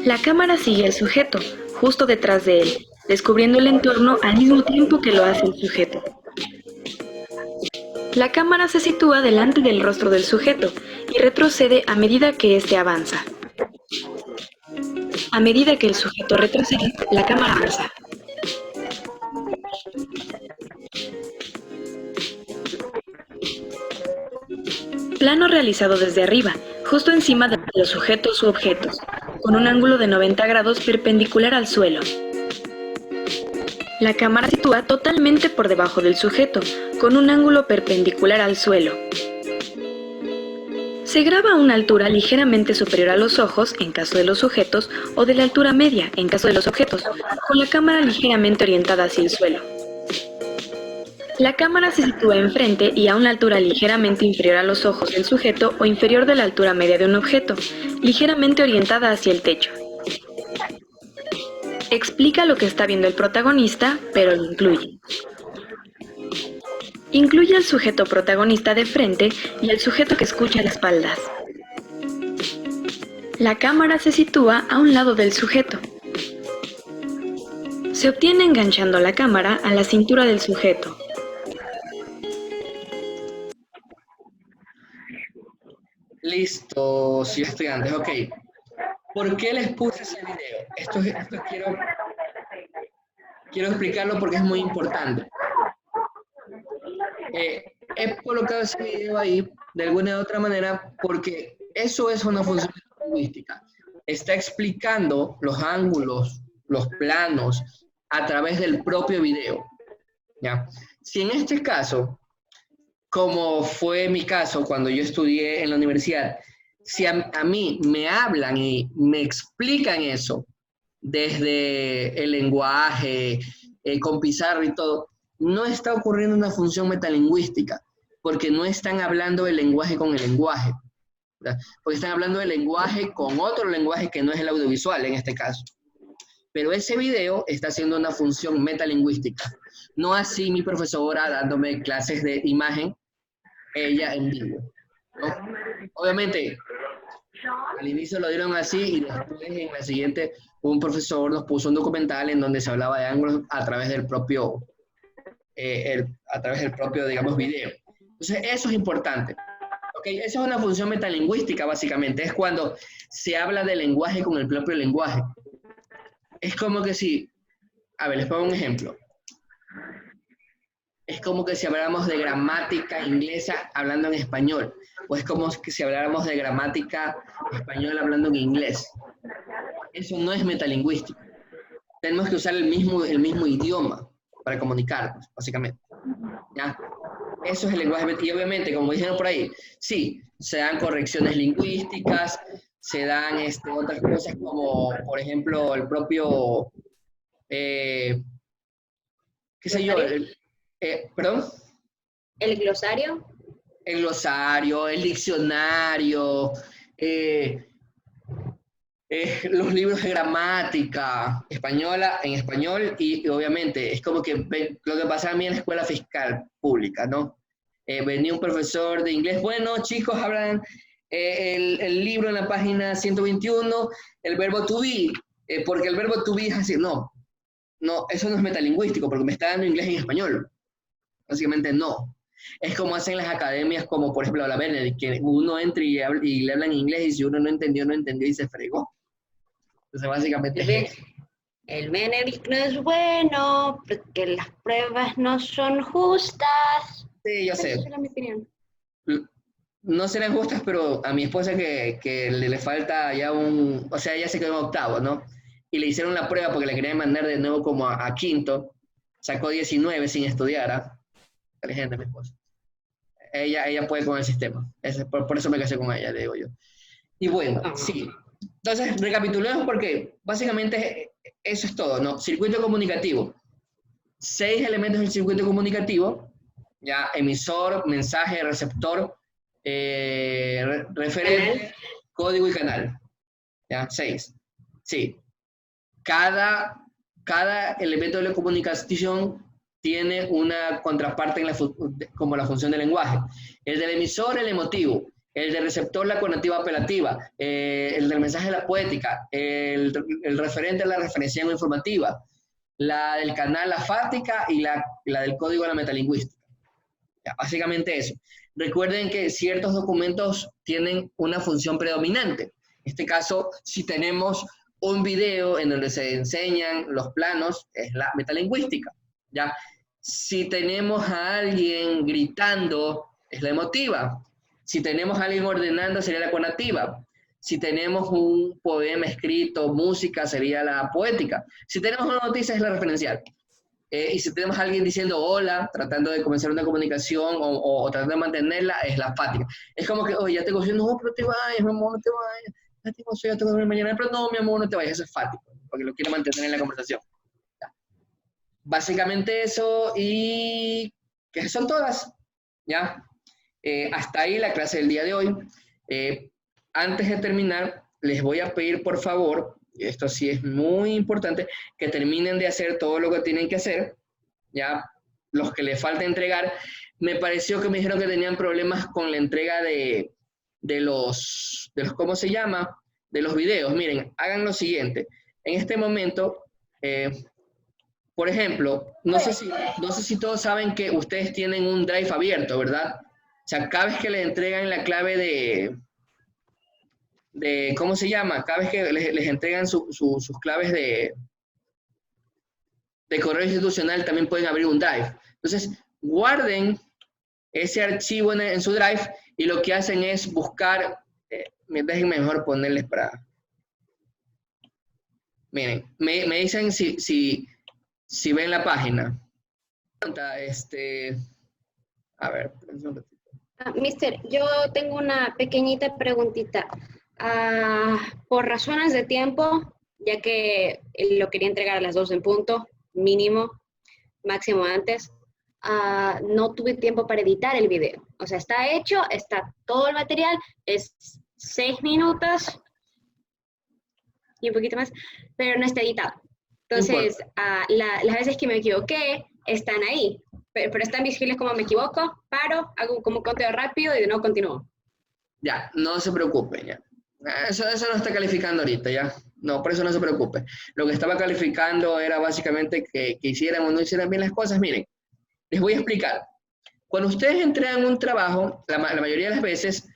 La cámara sigue al sujeto, justo detrás de él, descubriendo el entorno al mismo tiempo que lo hace el sujeto. La cámara se sitúa delante del rostro del sujeto y retrocede a medida que éste avanza. A medida que el sujeto retrocede, la cámara avanza. Plano realizado desde arriba, justo encima de los sujetos u objetos, con un ángulo de 90 grados perpendicular al suelo. La cámara se sitúa totalmente por debajo del sujeto, con un ángulo perpendicular al suelo. Se graba a una altura ligeramente superior a los ojos en caso de los sujetos o de la altura media en caso de los objetos, con la cámara ligeramente orientada hacia el suelo. La cámara se sitúa enfrente y a una altura ligeramente inferior a los ojos del sujeto o inferior de la altura media de un objeto, ligeramente orientada hacia el techo. Explica lo que está viendo el protagonista, pero lo incluye. Incluye al sujeto protagonista de frente y al sujeto que escucha de espaldas. La cámara se sitúa a un lado del sujeto. Se obtiene enganchando la cámara a la cintura del sujeto. Listo, sí, estudiantes, ok. ¿Por qué les puse ese video? Esto quiero explicarlo porque es muy importante. He colocado ese video ahí de alguna u otra manera porque eso es una función lingüística. Está explicando los ángulos, los planos a través del propio video. ¿Ya? Si en este caso, como fue mi caso cuando yo estudié en la universidad, si a mí me hablan y me explican eso desde el lenguaje, con pizarra y todo, no está ocurriendo una función metalingüística, porque no están hablando el lenguaje con el lenguaje, ¿verdad? Porque están hablando del lenguaje con otro lenguaje que no es el audiovisual en este caso. Pero ese video está haciendo una función metalingüística. No así mi profesora dándome clases de imagen, ella en vivo, ¿no? Obviamente, al inicio lo dieron así y después en la siguiente un profesor nos puso un documental en donde se hablaba de ángulos a través del propio, digamos, video. Entonces, eso es importante. ¿Okay? Esa es una función metalingüística, básicamente. Es cuando se habla del lenguaje con el propio lenguaje. Es como que si, a ver, les pongo un ejemplo. Es como que si habláramos de gramática inglesa hablando en español. O es como que si habláramos de gramática española hablando en inglés. Eso no es metalingüístico. Tenemos que usar el mismo idioma para comunicarnos, básicamente. ¿Ya? Eso es el lenguaje. Y obviamente, como dijeron por ahí, sí, se dan correcciones lingüísticas, se dan otras cosas como, por ejemplo, el propio, qué sé yo, ¿perdón? ¿El glosario? El glosario, el diccionario, los libros de gramática española en español y obviamente es como que lo que pasaba a mí en la escuela fiscal pública, ¿no? Venía un profesor de inglés, bueno chicos, hablan el libro en la página 121, el verbo to be, porque el verbo to be es así, no, eso no es metalingüístico porque me está dando inglés en español, básicamente no. Es como hacen las academias como por ejemplo la Benedict, que uno entra y le hablan inglés y si uno no entendió y se fregó. Entonces, básicamente el Benedict no es bueno porque las pruebas no son justas. Sí, yo sé. Esa era mi opinión. No serán justas, pero a mi esposa que le falta ya o sea, ella se quedó en octavo, ¿no? Y le hicieron la prueba porque le querían mandar de nuevo como a quinto. Sacó 19 sin estudiar, ¿ah? Inteligente mi esposa. Ella puede con el sistema. Por eso me casé con ella, le digo yo. Y bueno, sí. Entonces, recapitulemos porque básicamente eso es todo, ¿no? Circuito comunicativo. 6 elementos del circuito comunicativo, ya, emisor, mensaje, receptor, referente, código y canal. Ya, 6. Sí. Cada elemento de la comunicación tiene una contraparte como la función del lenguaje. El del emisor, el emotivo. El del receptor, la conativa apelativa, el del mensaje, la poética, el referente, la referenciación informativa, la del canal, la fática, y la del código, la metalingüística. Ya, básicamente eso. Recuerden que ciertos documentos tienen una función predominante. En este caso, si tenemos un video en donde se enseñan los planos, es la metalingüística. ¿Ya? Si tenemos a alguien gritando, es la emotiva. Si tenemos a alguien ordenando, sería la conativa. Si tenemos un poema escrito, música, sería la poética. Si tenemos una noticia, es la referencial. Y si tenemos a alguien diciendo hola, tratando de comenzar una comunicación o tratando de mantenerla, es la fática. Es como que, oye, ya tengo sueño, no, pero te vayas, mi amor, no te vayas. Ya tengo sueño, tengo que dormir mañana, pero no, mi amor, no te vayas. Eso es fático, porque lo quiere mantener en la conversación. ¿Ya? Básicamente eso, y que son todas, ¿ya? Hasta ahí la clase del día de hoy. Antes de terminar, les voy a pedir por favor, esto sí es muy importante, que terminen de hacer todo lo que tienen que hacer, ya los que les falta entregar. Me pareció que me dijeron que tenían problemas con la entrega de los ¿cómo se llama? De los videos. Miren, hagan lo siguiente. En este momento, por ejemplo, no sé si todos saben que ustedes tienen un Drive abierto, ¿verdad? O sea, cada vez que les entregan la clave de ¿cómo se llama? Cada vez que les entregan sus claves de correo institucional, también pueden abrir un Drive. Entonces, guarden ese archivo en su Drive y lo que hacen es buscar, déjenme mejor ponerles para... Miren, me dicen si ven la página. A ver, Mister, yo tengo una pequeñita preguntita. Por razones de tiempo, ya que lo quería entregar a las 2 en punto, mínimo, máximo antes, no tuve tiempo para editar el video. O sea, está hecho, está todo el material, es 6 minutos y un poquito más, pero no está editado. Entonces, las veces que me equivoqué están ahí, pero están visibles como me equivoco, paro, hago como un conteo rápido y de nuevo continúo. Ya, no se preocupen, ya. Eso no está calificando ahorita, ya. No, por eso no se preocupe. Lo que estaba calificando era básicamente que hicieran o no hicieran bien las cosas. Miren, les voy a explicar. Cuando ustedes entregan un trabajo, la mayoría de las veces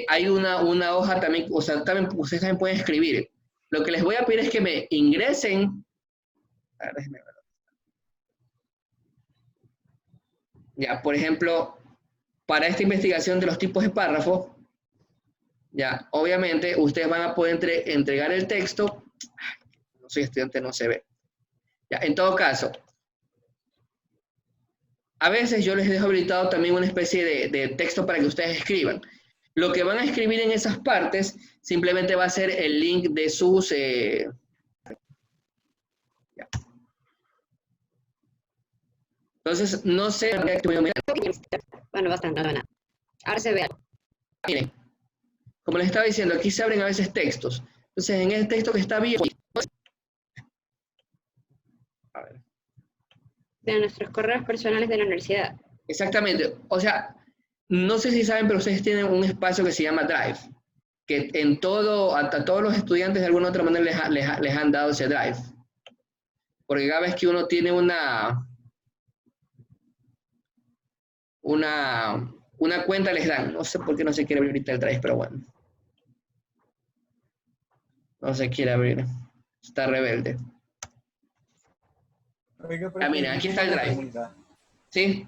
hay una hoja también, o sea, ustedes también pueden escribir. Lo que les voy a pedir es que me ingresen. A ver, déjenme ver. Ya, por ejemplo, para esta investigación de los tipos de párrafos, ya, obviamente, ustedes van a poder entregar el texto. No soy estudiante, no se ve. Ya, en todo caso, a veces yo les dejo habilitado también una especie de texto para que ustedes escriban. Lo que van a escribir en esas partes simplemente va a ser el link de sus... Ya. Entonces, no sé... Bueno, bastante, no nada. Ahora se ve. Miren, como les estaba diciendo, aquí se abren a veces textos. Entonces, en el texto que está bien... A ver. De nuestros correos personales de la universidad. Exactamente. O sea, no sé si saben, pero ustedes tienen un espacio que se llama Drive, que en todo, hasta todos los estudiantes de alguna otra manera les han dado ese Drive. Porque cada vez que uno tiene una cuenta les dan. No sé por qué no se quiere abrir ahorita el Drive, pero bueno. No se quiere abrir. Está rebelde. Ah, miren, aquí está el Drive. ¿Sí?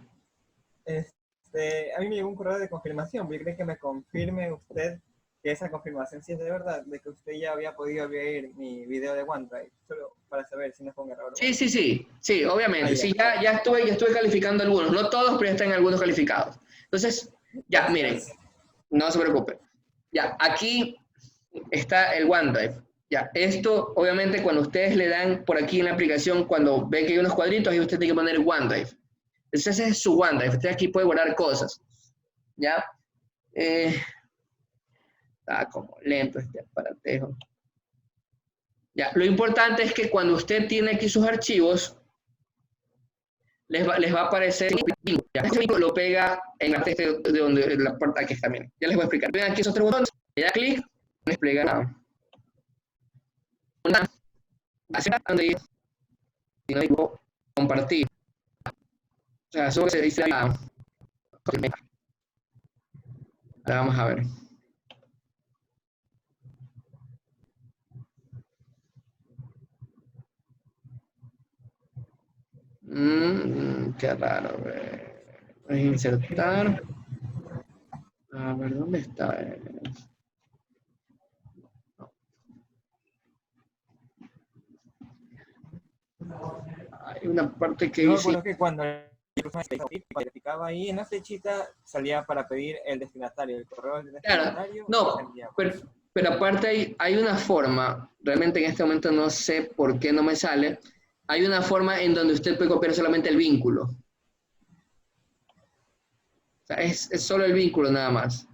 A mí me llegó un correo de confirmación. ¿Yo creo que me confirme usted que esa confirmación sí es de verdad? De que usted ya había podido abrir mi video de OneDrive. Solo para saber si no es un error. Sí, obviamente. Sí, ya estuve calificando algunos. No todos, pero ya están algunos calificados. Entonces, ya, miren. No se preocupen. Ya, aquí está el OneDrive. Ya, esto, obviamente, cuando ustedes le dan por aquí en la aplicación, cuando ve que hay unos cuadritos, ahí usted tiene que poner OneDrive. Entonces, ese es su OneDrive. Usted aquí puede guardar cosas. ¿Ya? Está como lento este aparatejo. Ya, lo importante es que cuando usted tiene aquí sus archivos, les va a aparecer este vínculo, lo pega en la parte de donde la puerta aquí está. Miren, ya les voy a explicar. Ven aquí esos tres botones, le da clic, despliega una donde digo compartir. O sea, eso se dice ahora vamos a ver. Qué raro. Voy a insertar. A ver, ¿dónde está? Hay una parte que Yo dice... recuerdo que cuando verificaba ahí en la flechita salía para pedir el destinatario, el correo del destinatario. Claro, no, pero aparte hay una forma, realmente en este momento no sé por qué no me sale, hay una forma en donde usted puede copiar solamente el vínculo. O sea, es solo el vínculo nada más.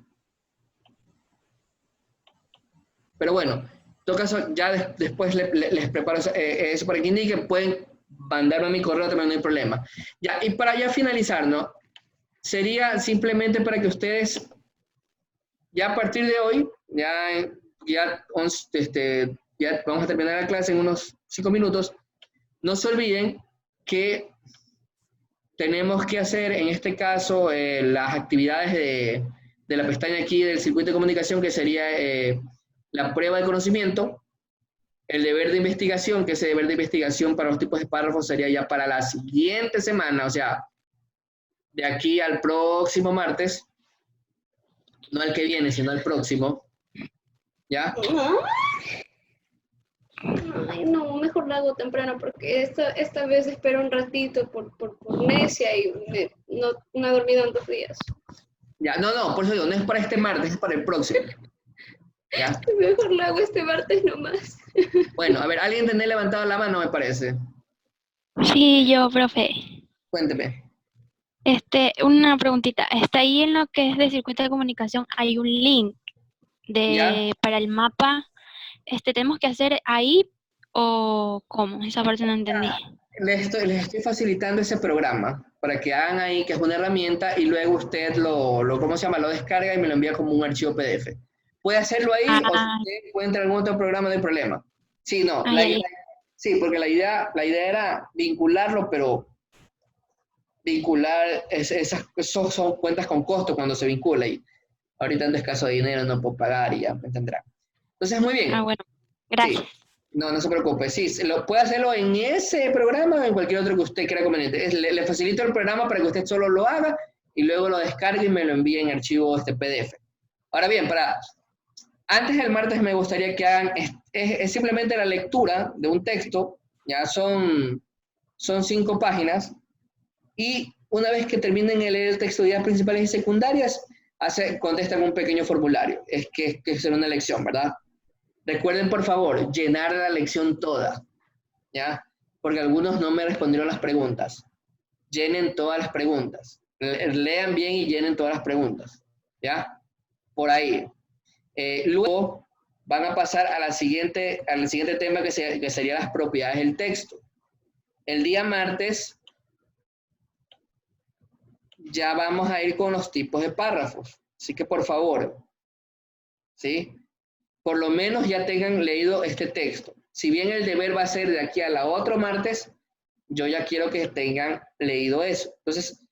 Pero bueno, en todo caso, ya después les preparo eso para que indiquen, pueden mandarme a mi correo también, no hay problema. Ya, y para ya finalizar, ¿no? Sería simplemente para que ustedes, ya a partir de hoy, ya vamos a terminar la clase en unos 5 minutos, no se olviden que tenemos que hacer, en este caso, las actividades de la pestaña aquí del circuito de comunicación, que sería la prueba de conocimiento, el deber de investigación, que ese deber de investigación para los tipos de párrafos sería ya para la siguiente semana, o sea, de aquí al próximo martes, no al que viene, sino al próximo, ¿ya? Ay, no, mejor la hago temprano porque esta vez espero un ratito por necia y no he dormido en 2 días. Ya, no, por eso digo, no es para este martes, es para el próximo. ¿Ya? Mejor la hago este martes nomás. Bueno, a ver, ¿alguien tiene levantado la mano, me parece? Sí, yo, profe. Cuénteme. Una preguntita. Está ahí en lo que es de circuito de comunicación, hay un link para el mapa. ¿Tenemos que hacer ahí o cómo? Esa parte no entendí. Les estoy facilitando ese programa para que hagan ahí, que es una herramienta, y luego usted ¿cómo se llama? Lo descarga y me lo envía como un archivo PDF. Puede hacerlo ahí, o si usted encuentra algún otro programa, no hay problema. Sí, no, sí, porque la idea era vincularlo, pero vincular, esas son cuentas con costo cuando se vincula, y ahorita en escaso de dinero no puedo pagar y ya, me entenderá. Entonces, muy bien. Bueno, gracias. Sí. No se preocupe, sí, puede hacerlo en ese programa o en cualquier otro que usted crea conveniente. Le facilito el programa para que usted solo lo haga y luego lo descargue y me lo envíe en archivo PDF. Ahora bien, antes del martes me gustaría que hagan, es simplemente la lectura de un texto, ya son 5 páginas, y una vez que terminen de leer el texto de ideas principales y secundarias, contestan un pequeño formulario, que será una lección, ¿verdad? Recuerden, por favor, llenar la lección toda, ¿ya? Porque algunos no me respondieron las preguntas. Llenen todas las preguntas. Lean bien y llenen todas las preguntas, ¿ya? Por ahí. Luego van a pasar al siguiente tema que sería las propiedades del texto. El día martes ya vamos a ir con los tipos de párrafos. Así que por favor, ¿sí? Por lo menos ya tengan leído este texto. Si bien el deber va a ser de aquí a la otro martes, yo ya quiero que tengan leído eso. Entonces,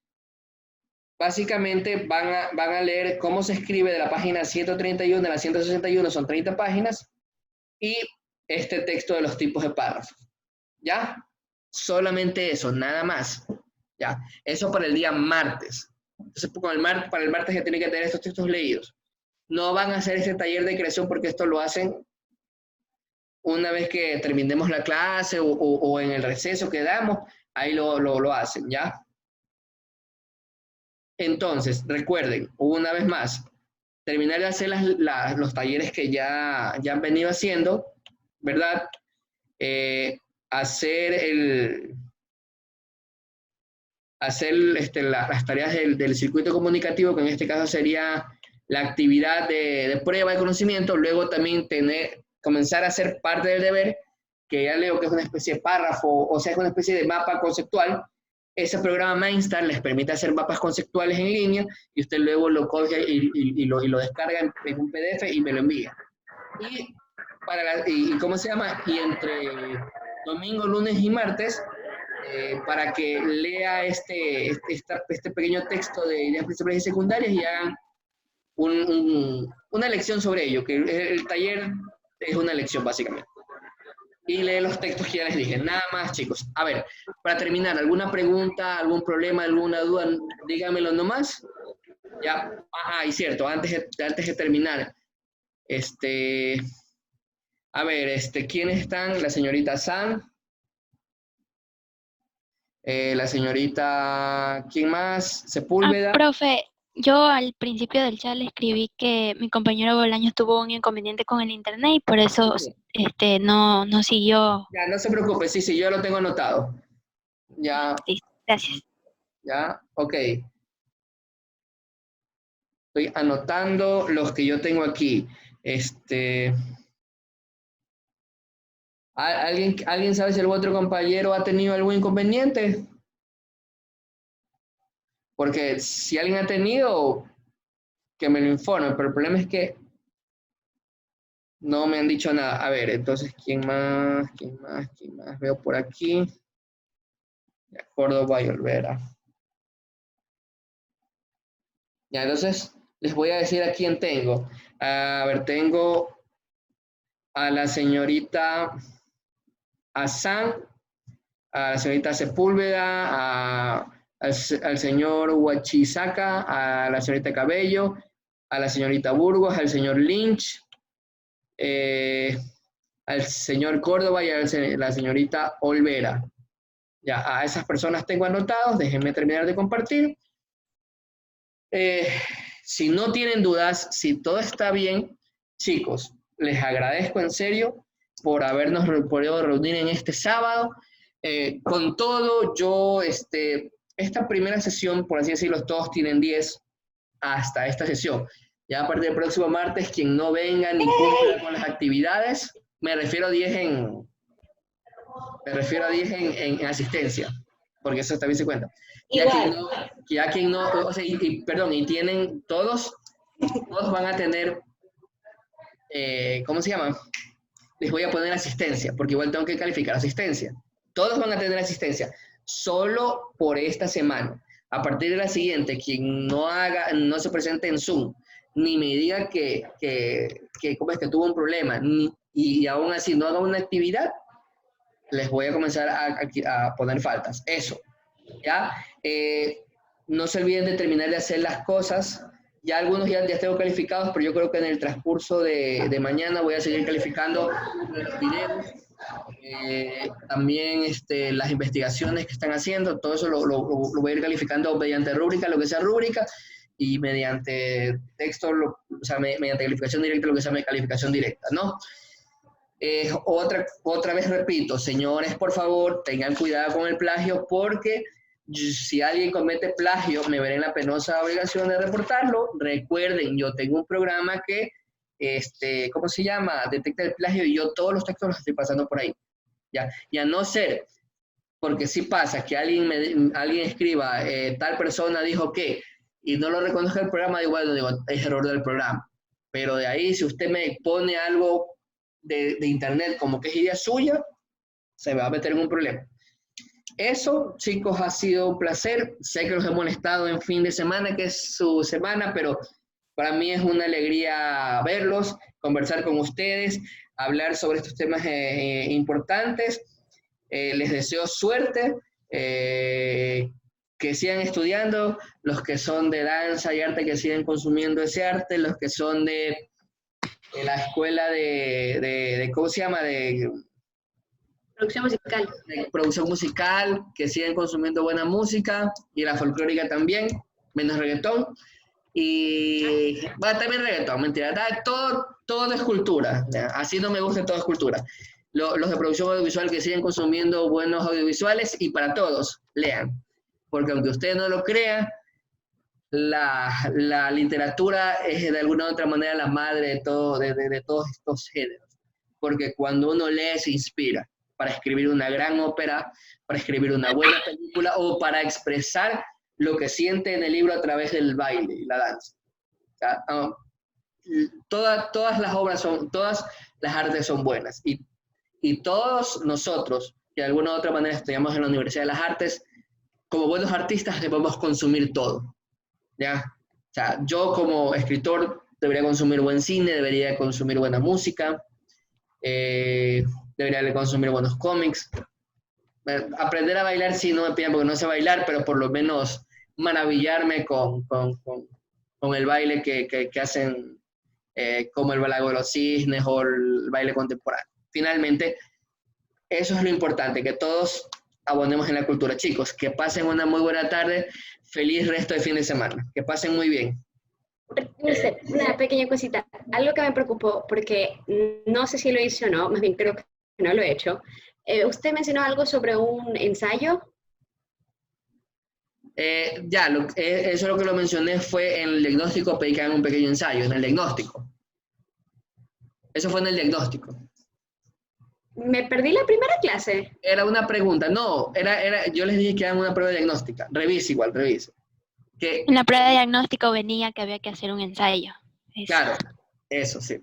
básicamente van a leer cómo se escribe de la página 131 a la 161, son 30 páginas, y este texto de los tipos de párrafos. ¿Ya? Solamente eso, nada más. ¿Ya? Eso para el día martes. Entonces, para el martes ya tienen que tener estos textos leídos. No van a hacer este taller de creación porque esto lo hacen una vez que terminemos la clase o en el receso que damos, ahí lo hacen, ¿ya? Entonces, recuerden, una vez más, terminar de hacer los talleres que ya han venido haciendo, ¿verdad? Hacer las tareas del circuito comunicativo, que en este caso sería la actividad de prueba de conocimiento, luego también comenzar a hacer parte del deber, que ya leo que es una especie de párrafo, o sea, es una especie de mapa conceptual. Ese programa Mainstar les permite hacer mapas conceptuales en línea, y usted luego lo coge y lo descarga en un PDF y me lo envía. ¿Cómo se llama? Y entre domingo, lunes y martes, para que lea este pequeño texto de ideas principales y secundarias y hagan una lección sobre ello, que el taller es una lección básicamente. Y lee los textos que ya les dije, nada más, chicos. A ver, para terminar, ¿alguna pregunta, algún problema, alguna duda? Dígamelo nomás. Ya, y cierto, antes de terminar, a ver, ¿quiénes están? La señorita San, la señorita, ¿quién más? Sepúlveda. Profe, yo al principio del chat le escribí que mi compañero Bolaños tuvo un inconveniente con el internet y por eso no siguió. Ya, no se preocupe, sí, yo lo tengo anotado. Ya. Sí, gracias. Ya, ok. Estoy anotando los que yo tengo aquí. ¿Alguien sabe si el otro compañero ha tenido algún inconveniente? Porque si alguien ha tenido, que me lo informe, pero el problema es que no me han dicho nada. A ver, entonces, ¿quién más? Veo por aquí. Ya, Córdoba y Olvera. Ya, entonces, les voy a decir a quién tengo. A ver, tengo a la señorita Azán, a la señorita Sepúlveda, al señor Huachizaca, a la señorita Cabello, a la señorita Burgos, al señor Lynch, al señor Córdoba y a la señorita Olvera. Ya, a esas personas tengo anotados, déjenme terminar de compartir. Si no tienen dudas, si todo está bien, chicos, les agradezco en serio por habernos podido reunir en este sábado. Con todo, yo, esta primera sesión, por así decirlo, todos tienen 10 hasta esta sesión. Ya a partir del próximo martes, quien no venga ni cumpla con las actividades, me refiero a 10 en asistencia, porque eso también se cuenta. Ya quien no, o sea, perdón, y tienen todos van a tener, ¿cómo se llama? Les voy a poner asistencia, porque igual tengo que calificar asistencia. Todos van a tener asistencia, solo por esta semana. A partir de la siguiente, quien no se presente en Zoom, ni me diga que ¿cómo es que tuvo un problema, y aún así no haga una actividad, les voy a comenzar a poner faltas. Eso, ¿ya? No se olviden de terminar de hacer las cosas. Ya algunos ya tengo calificados, pero yo creo que en el transcurso de mañana voy a seguir calificando los videos. También las investigaciones que están haciendo, todo eso lo voy a ir calificando mediante rúbrica, lo que sea rúbrica, y mediante texto, o sea, mediante calificación directa, lo que sea calificación directa, ¿no? Otra vez repito, señores, por favor, tengan cuidado con el plagio, porque Si alguien comete plagio, me veré en la penosa obligación de reportarlo. Recuerden, yo tengo un programa que, ¿cómo se llama? Detecta el plagio y yo todos los textos los estoy pasando por ahí. ¿Ya? Y a no ser, porque sí pasa que alguien escriba, tal persona dijo que, y no lo reconozca el programa, igual digo, es error del programa. Pero de ahí, si usted me pone algo de internet como que es idea suya, se va a meter en un problema. Eso, chicos, ha sido un placer. Sé que los he molestado en fin de semana, que es su semana, pero para mí es una alegría verlos, conversar con ustedes, hablar sobre estos temas importantes. Les deseo suerte, que sigan estudiando, los que son de danza y arte que siguen consumiendo ese arte, los que son de la escuela ¿cómo se llama? De producción musical, que siguen consumiendo buena música, y la folclórica también, menos reggaetón. Y bueno, también reggaetón, mentira, todo es cultura, ¿ya? Así no me gusta, todo es cultura. Los de producción audiovisual que siguen consumiendo buenos audiovisuales, y para todos, lean. Porque aunque usted no lo crea, la literatura es de alguna u otra manera la madre de todos estos géneros. Porque cuando uno lee se inspira para escribir una gran ópera, para escribir una buena película o para expresar lo que siente en el libro a través del baile y la danza. O sea, todas las artes son buenas, y todos nosotros, que de alguna u otra manera estudiamos en la Universidad de las Artes, como buenos artistas debemos consumir todo, ¿ya? O sea, yo como escritor debería consumir buen cine, debería consumir buena música, debería consumir buenos cómics. Aprender a bailar, sí, no me pidan porque no sé bailar, pero por lo menos maravillarme con el baile que hacen, como el Balago de los Cisnes o el baile contemporáneo. Finalmente, eso es lo importante, que todos abonemos en la cultura. Chicos, que pasen una muy buena tarde, feliz resto de fin de semana, que pasen muy bien. Una pequeña cosita, algo que me preocupó, porque no sé si lo hice o no, más bien creo que no lo he hecho. Usted mencionó algo sobre un ensayo. Eso lo que lo mencioné fue en el diagnóstico, pedí que hagan un pequeño ensayo, en el diagnóstico. Eso fue en el diagnóstico. Me perdí la primera clase. Era una pregunta, no, yo les dije que hagan una prueba diagnóstica. Revise. En la prueba de diagnóstico venía que había que hacer un ensayo. Eso. Claro, eso sí.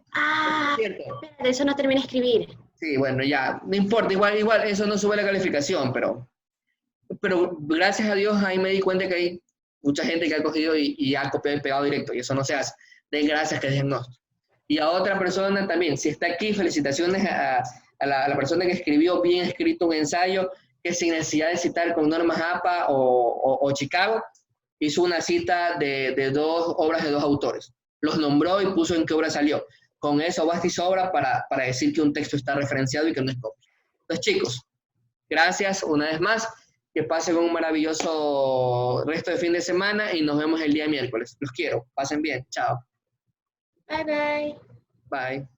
De eso no terminé de escribir. Sí, bueno, ya, no importa, igual eso no sube la calificación, pero gracias a Dios ahí me di cuenta que hay mucha gente que ha cogido y ha copiado y pegado directo, y eso no se hace. Den gracias que es diagnóstico. Y a otra persona también, si está aquí, felicitaciones a la persona que escribió bien escrito un ensayo, que sin necesidad de citar con normas APA o Chicago, hizo una cita de 2 obras de 2 autores. Los nombró y puso en qué obra salió. Con eso basta y sobra para decir que un texto está referenciado y que no es copia. Entonces, chicos, gracias una vez más. Que pasen un maravilloso resto de fin de semana y nos vemos el día miércoles. Los quiero. Pasen bien. Chao. Bye, bye. Bye.